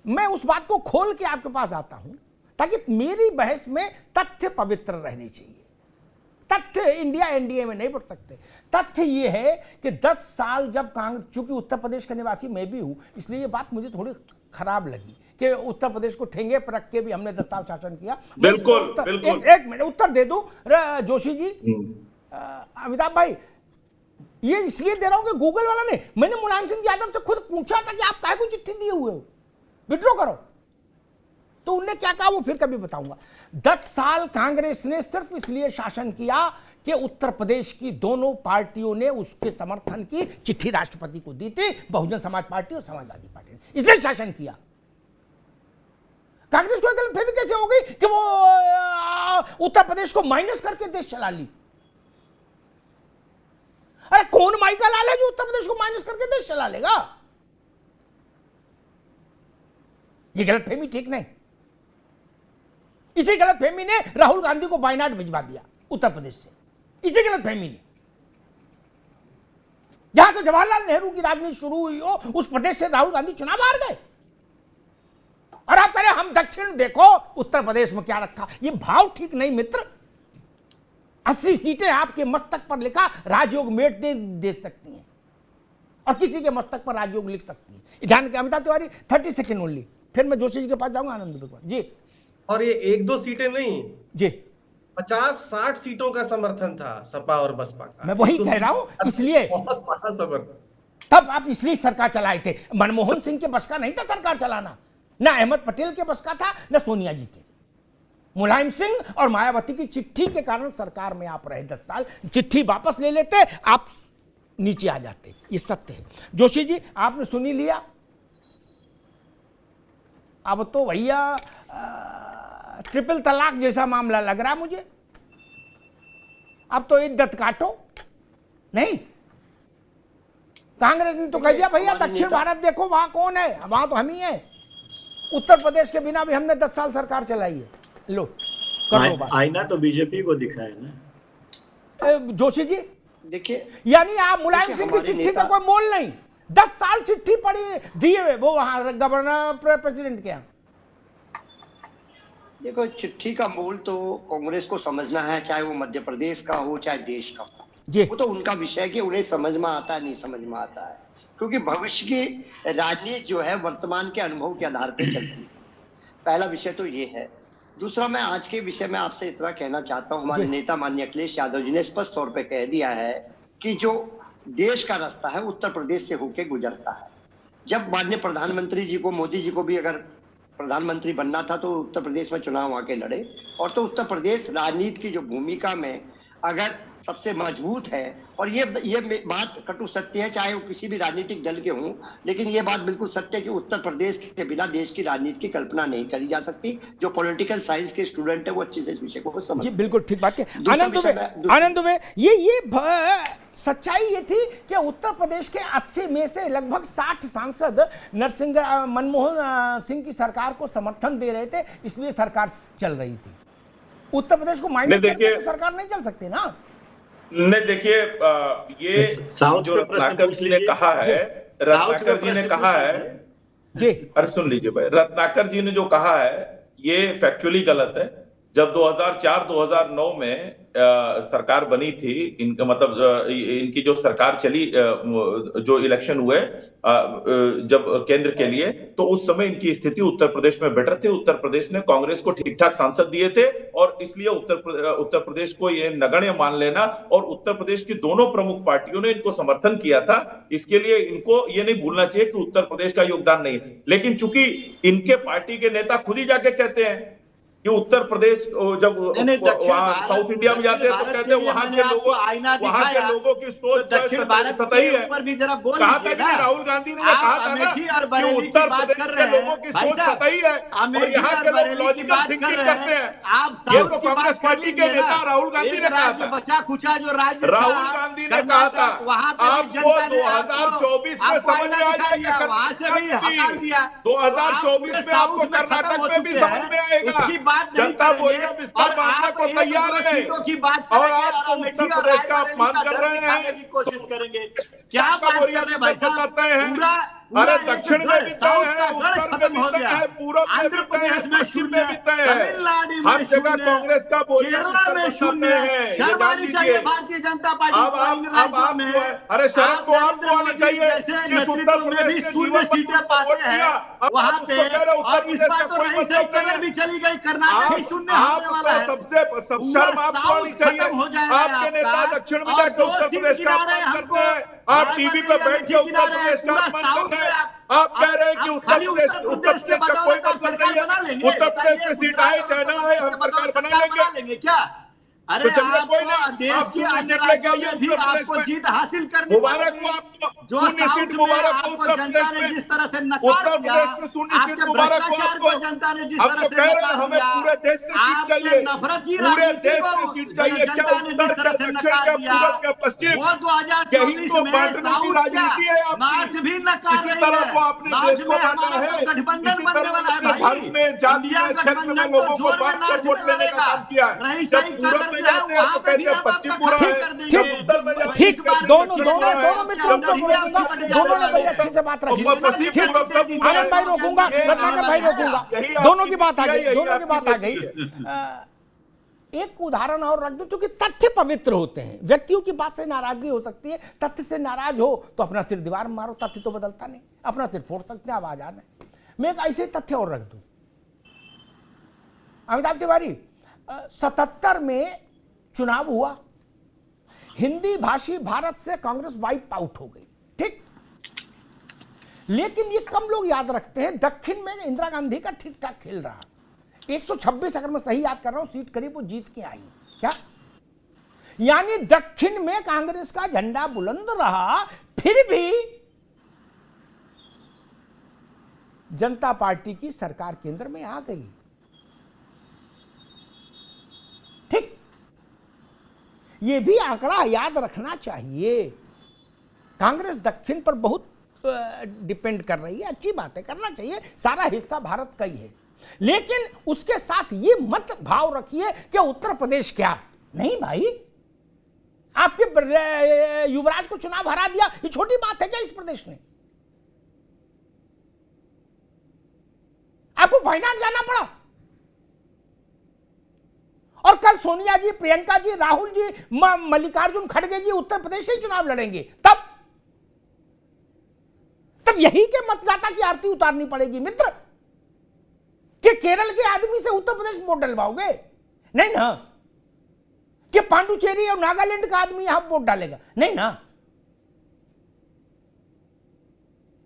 मैं उस बात को खोल के आपके पास आता हूं ताकि मेरी बहस में तथ्य पवित्र रहने चाहिए। तथ्य इंडिया एनडीए में नहीं बढ़ सकते। तथ्य यह है कि 10 साल जब कांग्रेस, चूंकि उत्तर प्रदेश का निवासी मैं भी हूं, इसलिए ये बात मुझे थोड़ी खराब लगी कि उत्तर प्रदेश को ठेंगे पर रख के भी हमने 10 साल शासन किया। बिल्कुल, एक मिनट उत्तर दे दूं जोशी जी, अमिताभ भाई, ये इसलिए दे रहा हूं कि गूगल वाला ने, मैंने मुलायम सिंह यादव से खुद पूछा था कि आप काहे को चिट्ठी दिए हुए हो, विड्रॉ करो, तो उनने क्या कहा वो फिर कभी बताऊंगा। 10 साल कांग्रेस ने सिर्फ इसलिए शासन किया कि उत्तर प्रदेश की दोनों पार्टियों ने उसके समर्थन की चिट्ठी राष्ट्रपति को दी थी, बहुजन समाज पार्टी और समाजवादी पार्टी ने, इसलिए शासन किया। कांग्रेस को गलतफहमी कैसे हो गई कि वो उत्तर प्रदेश को माइनस करके देश चला ली? अरे कौन माइका लाल है जो उत्तर प्रदेश को माइनस करके देश चला लेगा? ये गलतफहमी ठीक नहीं। इसी गलतफहमी ने राहुल गांधी को वायनाड भिजवा दिया उत्तर प्रदेश से, इसी गलतफहमी ने। जहां से जवाहरलाल नेहरू की राजनीति शुरू हुई हो, उस प्रदेश से राहुल गांधी चुनाव हार गए। और आप कह रहे हम दक्षिण देखो उत्तर प्रदेश में क्या रखा, ये भाव ठीक नहीं मित्र। 80 सीटें आपके मस्तक पर लिखा, राजयोग मेट दे सकती हैं और किसी के मस्तक पर राजयोग लिख सकती है। ध्यान के अमिताभ तिवारी, 30 सेकेंड ओनली, फिर मैं जोशी जी के पास जाऊंगा, आनंद बिल्कुल जी। और ये 1-2 सीटें नहीं जी, 50-60 सीटों का समर्थन था सपा और बसपा का। मैं वही कह रहा हूं, इसलिए बहुत बड़ा समर्थन। तब आप इसलिए सरकार चलाए थे। मनमोहन सिंह के बस का नहीं था सरकार चलाना, ना अहमद पटेल के बस का था, ना सोनिया जी के। मुलायम सिंह और मायावती की चिट्ठी के कारण सरकार में आप रहे 10 साल। चिट्ठी वापस ले लेते, आप नीचे आ जाते, ये सत्य है। जोशी जी, आपने सुनी लिया। अब तो भैया ट्रिपल तलाक जैसा मामला लग रहा मुझे। अब तो इद्दत काटो नहीं। कांग्रेस ने तो कह दिया भैया दक्षिण भारत देखो वहां कौन है, वहां तो हम ही हैं। उत्तर प्रदेश के बिना भी हमने 10 साल सरकार चलाई है। लो कर लो बात। आईना तो बीजेपी को दिखा है ना जोशी जी। देखिए, यानी आप मुलायम सिंह की चिट्ठी का कोई मोल नहीं। 10 साल चिट्ठी पड़ी दिए हुए वो वहां गवर्नर प्रेसिडेंट के यहाँ। देखो, चिट्ठी का मूल तो कांग्रेस को समझना है, चाहे वो मध्य प्रदेश का हो चाहे देश का हो। वो तो उनका विषय है कि उन्हें समझ में आता है नहीं समझ में आता है, क्योंकि भविष्य की राजनीति जो है वर्तमान के अनुभव के आधार पर चलती है। पहला विषय तो ये है। दूसरा, मैं आज के विषय में आपसे इतना कहना चाहता हूँ, हमारे नेता माननीय अखिलेश यादव जी ने स्पष्ट तौर पर कह दिया है कि जो देश का रास्ता है उत्तर प्रदेश से होकर गुजरता है। जब माननीय प्रधानमंत्री जी को, मोदी जी को भी अगर प्रधानमंत्री बनना था तो उत्तर प्रदेश में चुनाव आके लड़े, और तो उत्तर प्रदेश राजनीति की जो भूमिका में अगर सबसे मजबूत है, और ये बात कटु सत्य है, चाहे वो किसी भी राजनीतिक दल के हों, लेकिन ये बात बिल्कुल सत्य है कि उत्तर प्रदेश के बिना देश की राजनीति की कल्पना नहीं करी जा सकती। जो पॉलिटिकल साइंस के स्टूडेंट है वो अच्छे से इस विषय को समझ। जी बिल्कुल ठीक बात है। आनंद में ये सच्चाई ये थी कि उत्तर प्रदेश के 80 में से लगभग 60 सांसद मनमोहन सिंह की सरकार को समर्थन दे रहे थे, इसलिए सरकार चल रही थी। उत्तर प्रदेश को माइनस करके तो सरकार नहीं चल सकती ना। नहीं, देखिए ये जो रत्नाकर जी ने कहा है, रत्नाकर जी ने कहा है जी, अरे सुन लीजिए भाई, रत्नाकर जी ने जो कहा है ये फैक्चुअली गलत है। जब 2004-2009 में सरकार बनी थी, इनका मतलब इनकी जो सरकार चली, जो इलेक्शन हुए जब केंद्र के लिए, तो उस समय इनकी स्थिति उत्तर प्रदेश में बेटर थी। उत्तर प्रदेश ने कांग्रेस को ठीक ठाक सांसद दिए थे, और इसलिए उत्तर प्रदेश को ये नगण्य मान लेना, और उत्तर प्रदेश की दोनों प्रमुख पार्टियों ने इनको समर्थन किया था। इसके लिए इनको ये नहीं भूलना चाहिए कि उत्तर प्रदेश का योगदान नहीं है। लेकिन चूंकि इनके पार्टी के नेता खुद ही जाके कहते हैं कि उत्तर प्रदेश, जब वहां साउथ इंडिया में जाते हैं तो कहते हैं वहां के लोगों की सोच सतही है। कहा था कि राहुल गांधी ने कहा था ना कि उत्तर प्रदेश के लोगों की सोच सतही है और यहाँ के लोग लॉजिकल थिंकिंग करते हैं। ये तो कांग्रेस पार्टी के नेता राहुल गांधी ने कहा था। राहुल गांधी ने कहा था आपको 2024 में समझ में आ जाएगा, 2024 में आपको कर्नाटक में भी समझ में आएगा। जनता बोरिया विस्तार मानने को तैयार है, और आप तो उत्तर प्रदेश का अपमान कर रहे हैं। कोशिश करेंगे क्या बात कर रहे हैं भाई साहब? अरे दक्षिण में भी तय है, उत्तर में भी तय है, पूर्व में भी तय है, पश्चिम में भी तय है। हर जगह कांग्रेस का बोरिया शून्य है। भारतीय जनता पार्टी अरे शर्म तो आपको आनी चाहिए। जिस उत्तर प्रदेश में शून्य सीटें पाते हैं वहां पे, और इस बार तो रही सही कलर भी चली गई, कर्नाटक में शून्य होने वाला है। सबसे शर्म आपको आनी चाहिए। आपके नेता दक्षिण में जाकर उत्तर प्रदेश का अपमान करते हैं। आप टीवी पे बैठ के उत्तर प्रदेश का अपमान कर रहे हैं। आप कह रहे हैं कि उत्तर प्रदेश का कोई मतलब नहीं है। उत्तर प्रदेश में सीट आए चाहे ना आए, हम सरकार बना लेंगे क्या? अरे आपको देश की राज्यों भी आपको जीत हासिल करनी मुबारक हो आपको। जो साउथ में आपको जनता ने जिस तरह से नकार दिया, आपके भ्रष्टाचार को जनता ने जिस तरह से नकार हमें पूरे देश से सीट चाहिए, नफरत की पूरे देश से सीट चाहिए। क्या उत्तर का, दक्षिण का, पूरब का, पश्चिम, वो 2024 में साउथ का मार्च भी नकार रही है। देश को बांटा है, गठबंधन बनने वाला है भाई। भारत में जाति में क्षेत्र में लोगों को बांट कर वोट लेने का काम किया है। जब पूरब में जाते हैं तो कहते हैं पश्चिम बुरा है, जब उत्तर में जाते हैं दोनों ने बड़ी अच्छे से बात रखी। आनंद भाई रोकूंगा, रत्नाकर भाई रोकूंगा, दोनों की बात आ गई। एक उदाहरण और रख दो, क्योंकि तथ्य पवित्र होते हैं। व्यक्तियों की बात से नाराजगी हो सकती है, तथ्य से नाराज हो तो अपना सिर दीवार में मारो, तथ्य तो बदलता नहीं। अपना सिर फोड़ सकते हैं, आप आजाद हैं। मैं एक ऐसे तथ्य और रख दूं। अमिताभ तिवारी, 77 में चुनाव हुआ, हिंदी भाषी भारत से कांग्रेस वाइप आउट हो गई, ठीक। लेकिन ये कम लोग याद रखते हैं, दक्षिण में इंदिरा गांधी का ठीक ठाक खेल रहा, 126 अगर मैं सही याद कर रहा हूं सीट करीब वो जीत के आई, क्या यानी दक्षिण में कांग्रेस का झंडा बुलंद रहा, फिर भी जनता पार्टी की सरकार केंद्र में आ गई, ठीक। यह भी आंकड़ा याद रखना चाहिए। कांग्रेस दक्षिण पर बहुत डिपेंड कर रही है, अच्छी बात है, करना चाहिए, सारा हिस्सा भारत का ही है। लेकिन उसके साथ ये मत भाव रखिए कि उत्तर प्रदेश क्या, नहीं भाई, आपके युवराज को चुनाव हरा दिया, ये छोटी बात है क्या इस प्रदेश ने? आपको वायनाड जाना पड़ा, और कल सोनिया जी, प्रियंका जी, राहुल जी, मल्लिकार्जुन खड़गे जी उत्तर प्रदेश से चुनाव लड़ेंगे, तब यही के मतदाता की आरती उतारनी पड़ेगी मित्र, कि केरल के आदमी से उत्तर प्रदेश वोट डलवाओगे, नहीं ना, कि पांडुचेरी और नागालैंड का आदमी यहां वोट डालेगा, नहीं ना।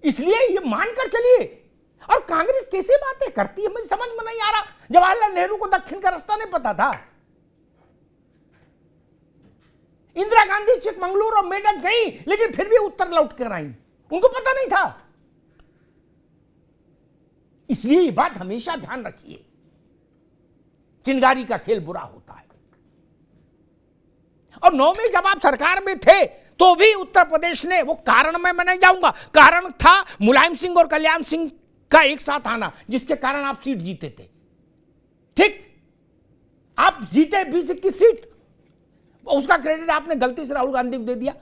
इसलिए ये मानकर चलिए। और कांग्रेस कैसे बातें करती है, मुझे समझ में नहीं आ रहा। जवाहरलाल नेहरू को दक्षिण का रास्ता नहीं पता था, इंदिरा गांधी चिकमंगलुरु और मेडक गई, लेकिन फिर भी उत्तर लौट कर आई, उनको पता नहीं था। इसलिए ये बात हमेशा ध्यान रखिए, चिंगारी का खेल बुरा होता है। और 9 में जब आप सरकार में थे तो भी उत्तर प्रदेश ने, वो कारण में मैं नहीं जाऊंगा, कारण था मुलायम सिंह और कल्याण सिंह का एक साथ आना, जिसके कारण आप सीट जीते थे, ठीक। आप जीते 20-21 सीट, उसका क्रेडिट आपने गलती से राहुल गांधी को दे दिया,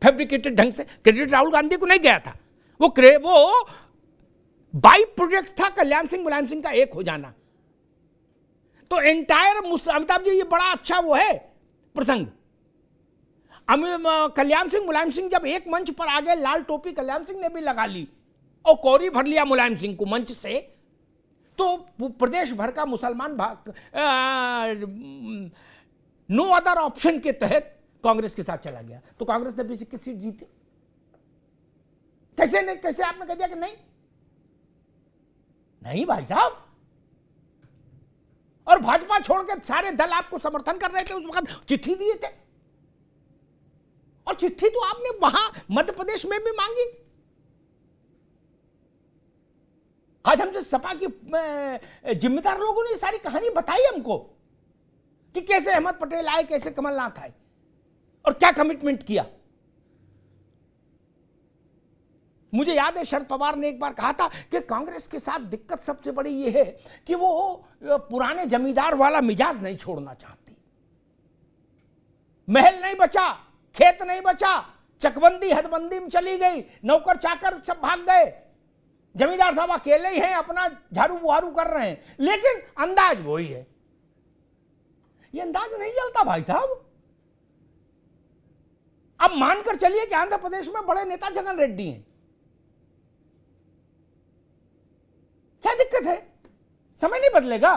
फैब्रिकेटेड ढंग से। क्रेडिट राहुल गांधी को नहीं गया था, वो बाई प्रोजेक्ट था कल्याण सिंह मुलायम सिंह का एक हो जाना। तो एंटायर अमिताभ जी, ये बड़ा अच्छा वो है प्रसंग। कल्याण सिंह मुलायम सिंह जब एक मंच पर आ गए, लाल टोपी कल्याण सिंह ने भी लगा ली और कौरी भर लिया मुलायम सिंह को मंच से, तो प्रदेश भर का मुसलमान नो अदर ऑप्शन के तहत कांग्रेस के साथ चला गया। तो कांग्रेस ने 20-21 सीट जीती। कैसे नहीं, कैसे आपने कह दिया कि नहीं? नहीं भाई साहब, और भाजपा छोड़ के सारे दल आपको समर्थन कर रहे थे, उस वक्त चिट्ठी दिए थे, और चिट्ठी तो आपने वहां मध्य प्रदेश में भी मांगी। आज हमसे सपा की जिम्मेदार लोगों ने सारी कहानी बताई हमको कि कैसे अहमद पटेल आए, कैसे कमलनाथ आए और क्या कमिटमेंट किया। मुझे याद है शरद पवार ने एक बार कहा था कि कांग्रेस के साथ दिक्कत सबसे बड़ी यह है कि वो पुराने जमींदार वाला मिजाज नहीं छोड़ना चाहती। महल नहीं बचा, खेत नहीं बचा, चकबंदी हदबंदी में चली गई, नौकर चाकर सब भाग गए, जमींदार साहब अकेले ही हैं, अपना झाड़ू बुहारू कर रहे हैं, लेकिन अंदाज वही है। ये अंदाज नहीं चलता भाई साहब। अब मानकर चलिए कि आंध्र प्रदेश में बड़े नेता जगन रेड्डी हैं, क्या दिक्कत है? समय नहीं बदलेगा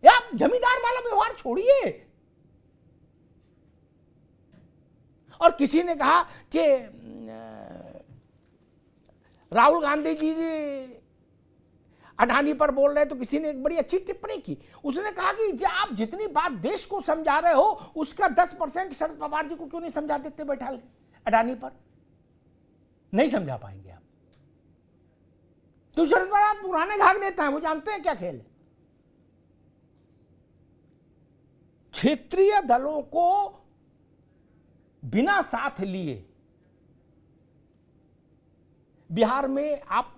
या जमींदार वाला व्यवहार छोड़िए। और किसी ने कहा कि राहुल गांधी जी अडानी पर बोल रहे, तो किसी ने एक बड़ी अच्छी टिप्पणी की। उसने कहा कि आप जितनी बात देश को समझा रहे हो, उसका 10% शरद पवार जी को क्यों नहीं समझा देते बैठा के अडानी पर? नहीं समझा पाएंगे आप। तो शरद पवार पुराने घाघ नेता हैं, वो जानते हैं क्या खेल है। क्षेत्रीय दलों को बिना साथ लिए बिहार में आप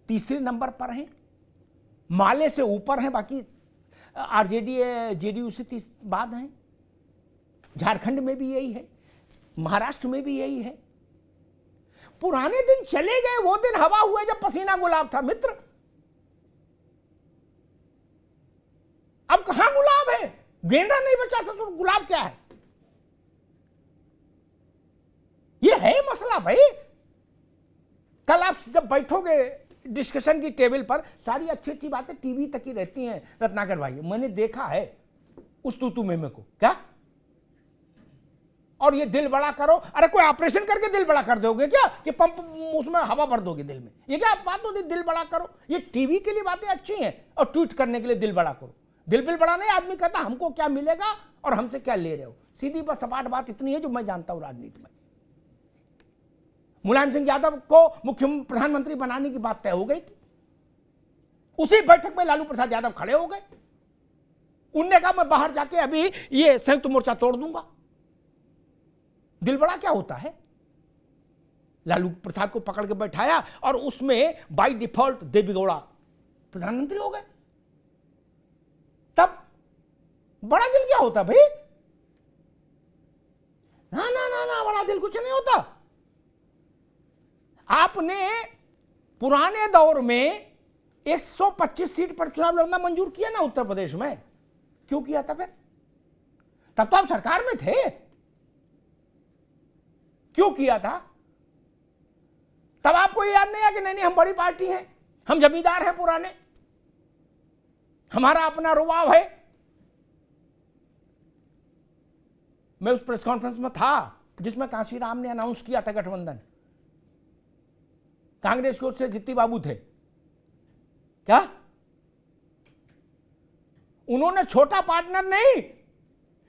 तीसरे नंबर पर हैं, माले से ऊपर हैं, बाकी आरजेडी जेडीयू से बाद हैं। झारखंड में भी यही है, महाराष्ट्र में भी यही है। पुराने दिन चले गए, वो दिन हवा हुए जब पसीना गुलाब था मित्र। अब कहां गुलाब है? गेंदा नहीं बचा तो गुलाब क्या है? ये है मसला भाई। कल आप जब बैठोगे डिस्कशन की टेबल पर सारी अच्छी अच्छी बातें टीवी तक ही रहती हैं रत्नाकर भाई, मैंने देखा है उस तूतू मेमे को। क्या? और ये दिल बड़ा करो, अरे कोई ऑपरेशन करके दिल बड़ा कर दोगे क्या कि पंप उसमें हवा भर दोगे दिल में? ये क्या बात होती, दिल बड़ा करो? ये टीवी के लिए बातें अच्छी हैं और ट्वीट करने के लिए दिल बड़ा करो। दिल बिल बड़ा नहीं, आदमी कहता हमको क्या मिलेगा और हमसे क्या ले रहे हो। सीधी बस सपाट बात इतनी है जो मैं जानता हूं राजनीति में। मुलायम सिंह यादव को मुख्य प्रधानमंत्री बनाने की बात तय हो गई थी, उसी बैठक में लालू प्रसाद यादव खड़े हो गए। उनने कहा मैं बाहर जाके अभी ये संयुक्त मोर्चा तोड़ दूंगा। दिल बड़ा क्या होता है? लालू प्रसाद को पकड़ के बैठाया और उसमें बाय डिफॉल्ट देवेगौड़ा प्रधानमंत्री हो गए। तब बड़ा दिल क्या होता भाई? ना ना ना ना, बड़ा दिल कुछ नहीं होता। आपने पुराने दौर में 125 सीट पर चुनाव लड़ना मंजूर किया ना उत्तर प्रदेश में, क्यों किया था फिर? तब तो आप सरकार में थे, क्यों किया था? तब आपको याद नहीं है कि नहीं नहीं हम बड़ी पार्टी हैं, हम जमींदार हैं पुराने, हमारा अपना रुबाब है। मैं उस प्रेस कॉन्फ्रेंस में था जिसमें कांशीराम ने अनाउंस किया था गठबंधन। कांग्रेस की ओर से जित्ती बाबू थे। क्या उन्होंने छोटा पार्टनर नहीं,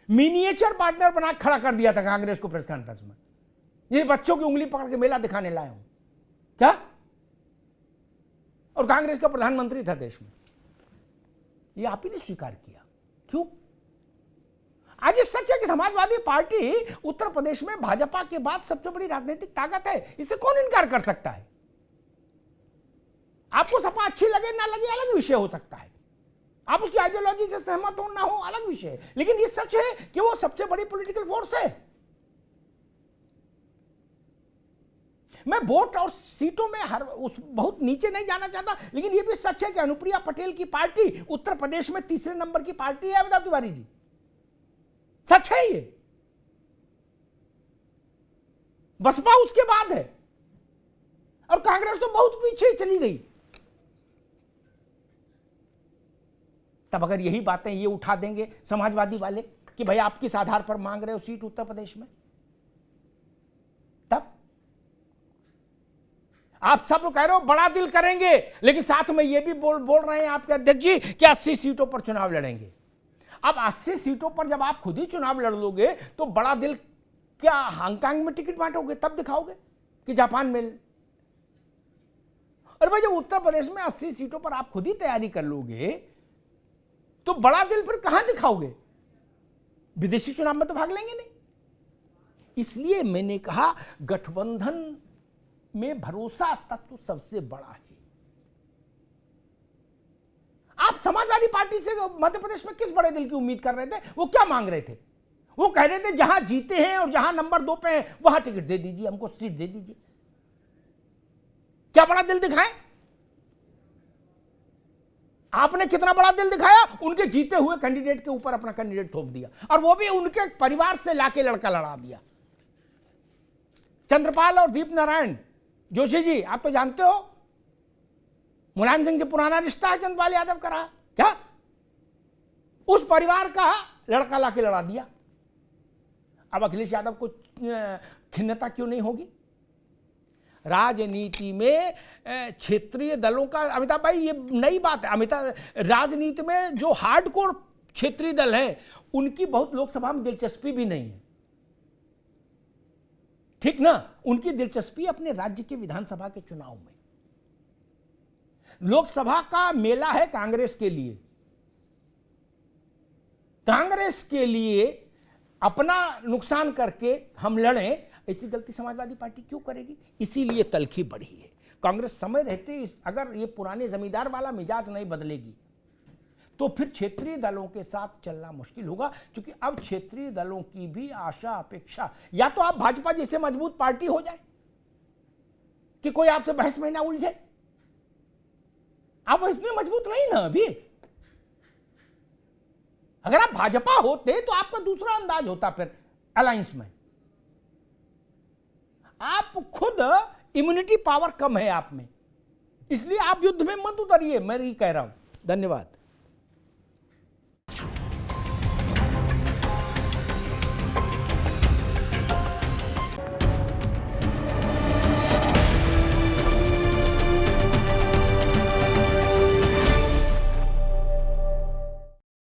मिनिएचर पार्टनर बना खड़ा कर दिया था कांग्रेस को प्रेस कॉन्फ्रेंस में। ये बच्चों की उंगली पकड़ के मेला दिखाने लाए हूं क्या? और कांग्रेस का प्रधानमंत्री था देश में, ये आप ही ने स्वीकार किया। क्यों? आज ये सच है कि समाजवादी पार्टी उत्तर प्रदेश में भाजपा के बाद सबसे बड़ी राजनीतिक ताकत है, इसे कौन इनकार कर सकता है? आपको सपा अच्छी लगे ना लगे अलग विषय हो सकता है, आप उसकी आइडियोलॉजी से सहमत हो ना हो अलग विषय है, लेकिन ये सच है कि वो सबसे बड़ी पॉलिटिकल फोर्स है। मैं वोट और सीटों में बहुत नीचे नहीं जाना चाहता, लेकिन यह भी सच है कि अनुप्रिया पटेल की पार्टी उत्तर प्रदेश में तीसरे नंबर की पार्टी है। अमिताभ तिवारी जी, सच है ये। बसपा उसके बाद है और कांग्रेस तो बहुत पीछे चली गई। तब अगर यही बातें ये उठा देंगे समाजवादी वाले कि भाई आप किस आधार पर मांग रहे हो सीट उत्तर प्रदेश में, तब आप सब कह रहे हो बड़ा दिल करेंगे, लेकिन साथ में ये भी बोल रहे हैं आपके अध्यक्ष जी कि 80 सीटों पर चुनाव लड़ेंगे। अब 80 सीटों पर जब आप खुद ही चुनाव लड़ लोगे तो बड़ा दिल क्या हांगकांग में टिकट बांटोगे तब दिखाओगे कि जापान में? अरे भाई जब उत्तर प्रदेश में 80 सीटों पर आप खुद ही तैयारी कर लोगे तो बड़ा दिल फिर कहां दिखाओगे? विदेशी चुनाव में तो भाग लेंगे नहीं। इसलिए मैंने कहा गठबंधन में भरोसा तत्व सबसे बड़ा है। आप समाजवादी पार्टी से मध्य प्रदेश में किस बड़े दिल की उम्मीद कर रहे थे? वो क्या मांग रहे थे? वो कह रहे थे जहां जीते हैं और जहां नंबर 2 पे हैं वहां टिकट दे दीजिए, हमको सीट दे दीजिए। क्या बड़ा दिल दिखाएं? आपने कितना बड़ा दिल दिखाया? उनके जीते हुए कैंडिडेट के ऊपर अपना कैंडिडेट थोप दिया, और वो भी उनके परिवार से लाके लड़का लड़ा दिया। चंद्रपाल और दीप नारायण जोशी जी, आप तो जानते हो मुलायम सिंह से पुराना रिश्ता है चंद्रपाल यादव का रहा। क्या उस परिवार का लड़का लाके लड़ा दिया? अब अखिलेश यादव को खिन्नता क्यों नहीं होगी? राजनीति में क्षेत्रीय दलों का, अमिताभ भाई ये नई बात है। राजनीति में जो हार्डकोर क्षेत्रीय दल हैं उनकी बहुत लोकसभा में दिलचस्पी भी नहीं है, ठीक ना? उनकी दिलचस्पी अपने राज्य के विधानसभा के चुनाव में। लोकसभा का मेला है कांग्रेस के लिए। कांग्रेस के लिए अपना नुकसान करके हम लड़ें, ऐसी गलती समाजवादी पार्टी क्यों करेगी? इसीलिए तलखी बढ़ी है। कांग्रेस समय रहते अगर ये पुराने जमींदार वाला मिजाज नहीं बदलेगी तो फिर क्षेत्रीय दलों के साथ चलना मुश्किल होगा, क्योंकि अब क्षेत्रीय दलों की भी आशा अपेक्षा, या तो आप भाजपा जैसे मजबूत पार्टी हो जाए कि कोई आपसे बहस में ना उलझे। आप इतने मजबूत नहीं ना अभी। अगर आप भाजपा होते तो आपका दूसरा अंदाज होता फिर अलायंस में। आप खुद इम्यूनिटी पावर कम है आप में, इसलिए आप युद्ध में मत उतरिए, मैं यही कह रहा हूं। धन्यवाद।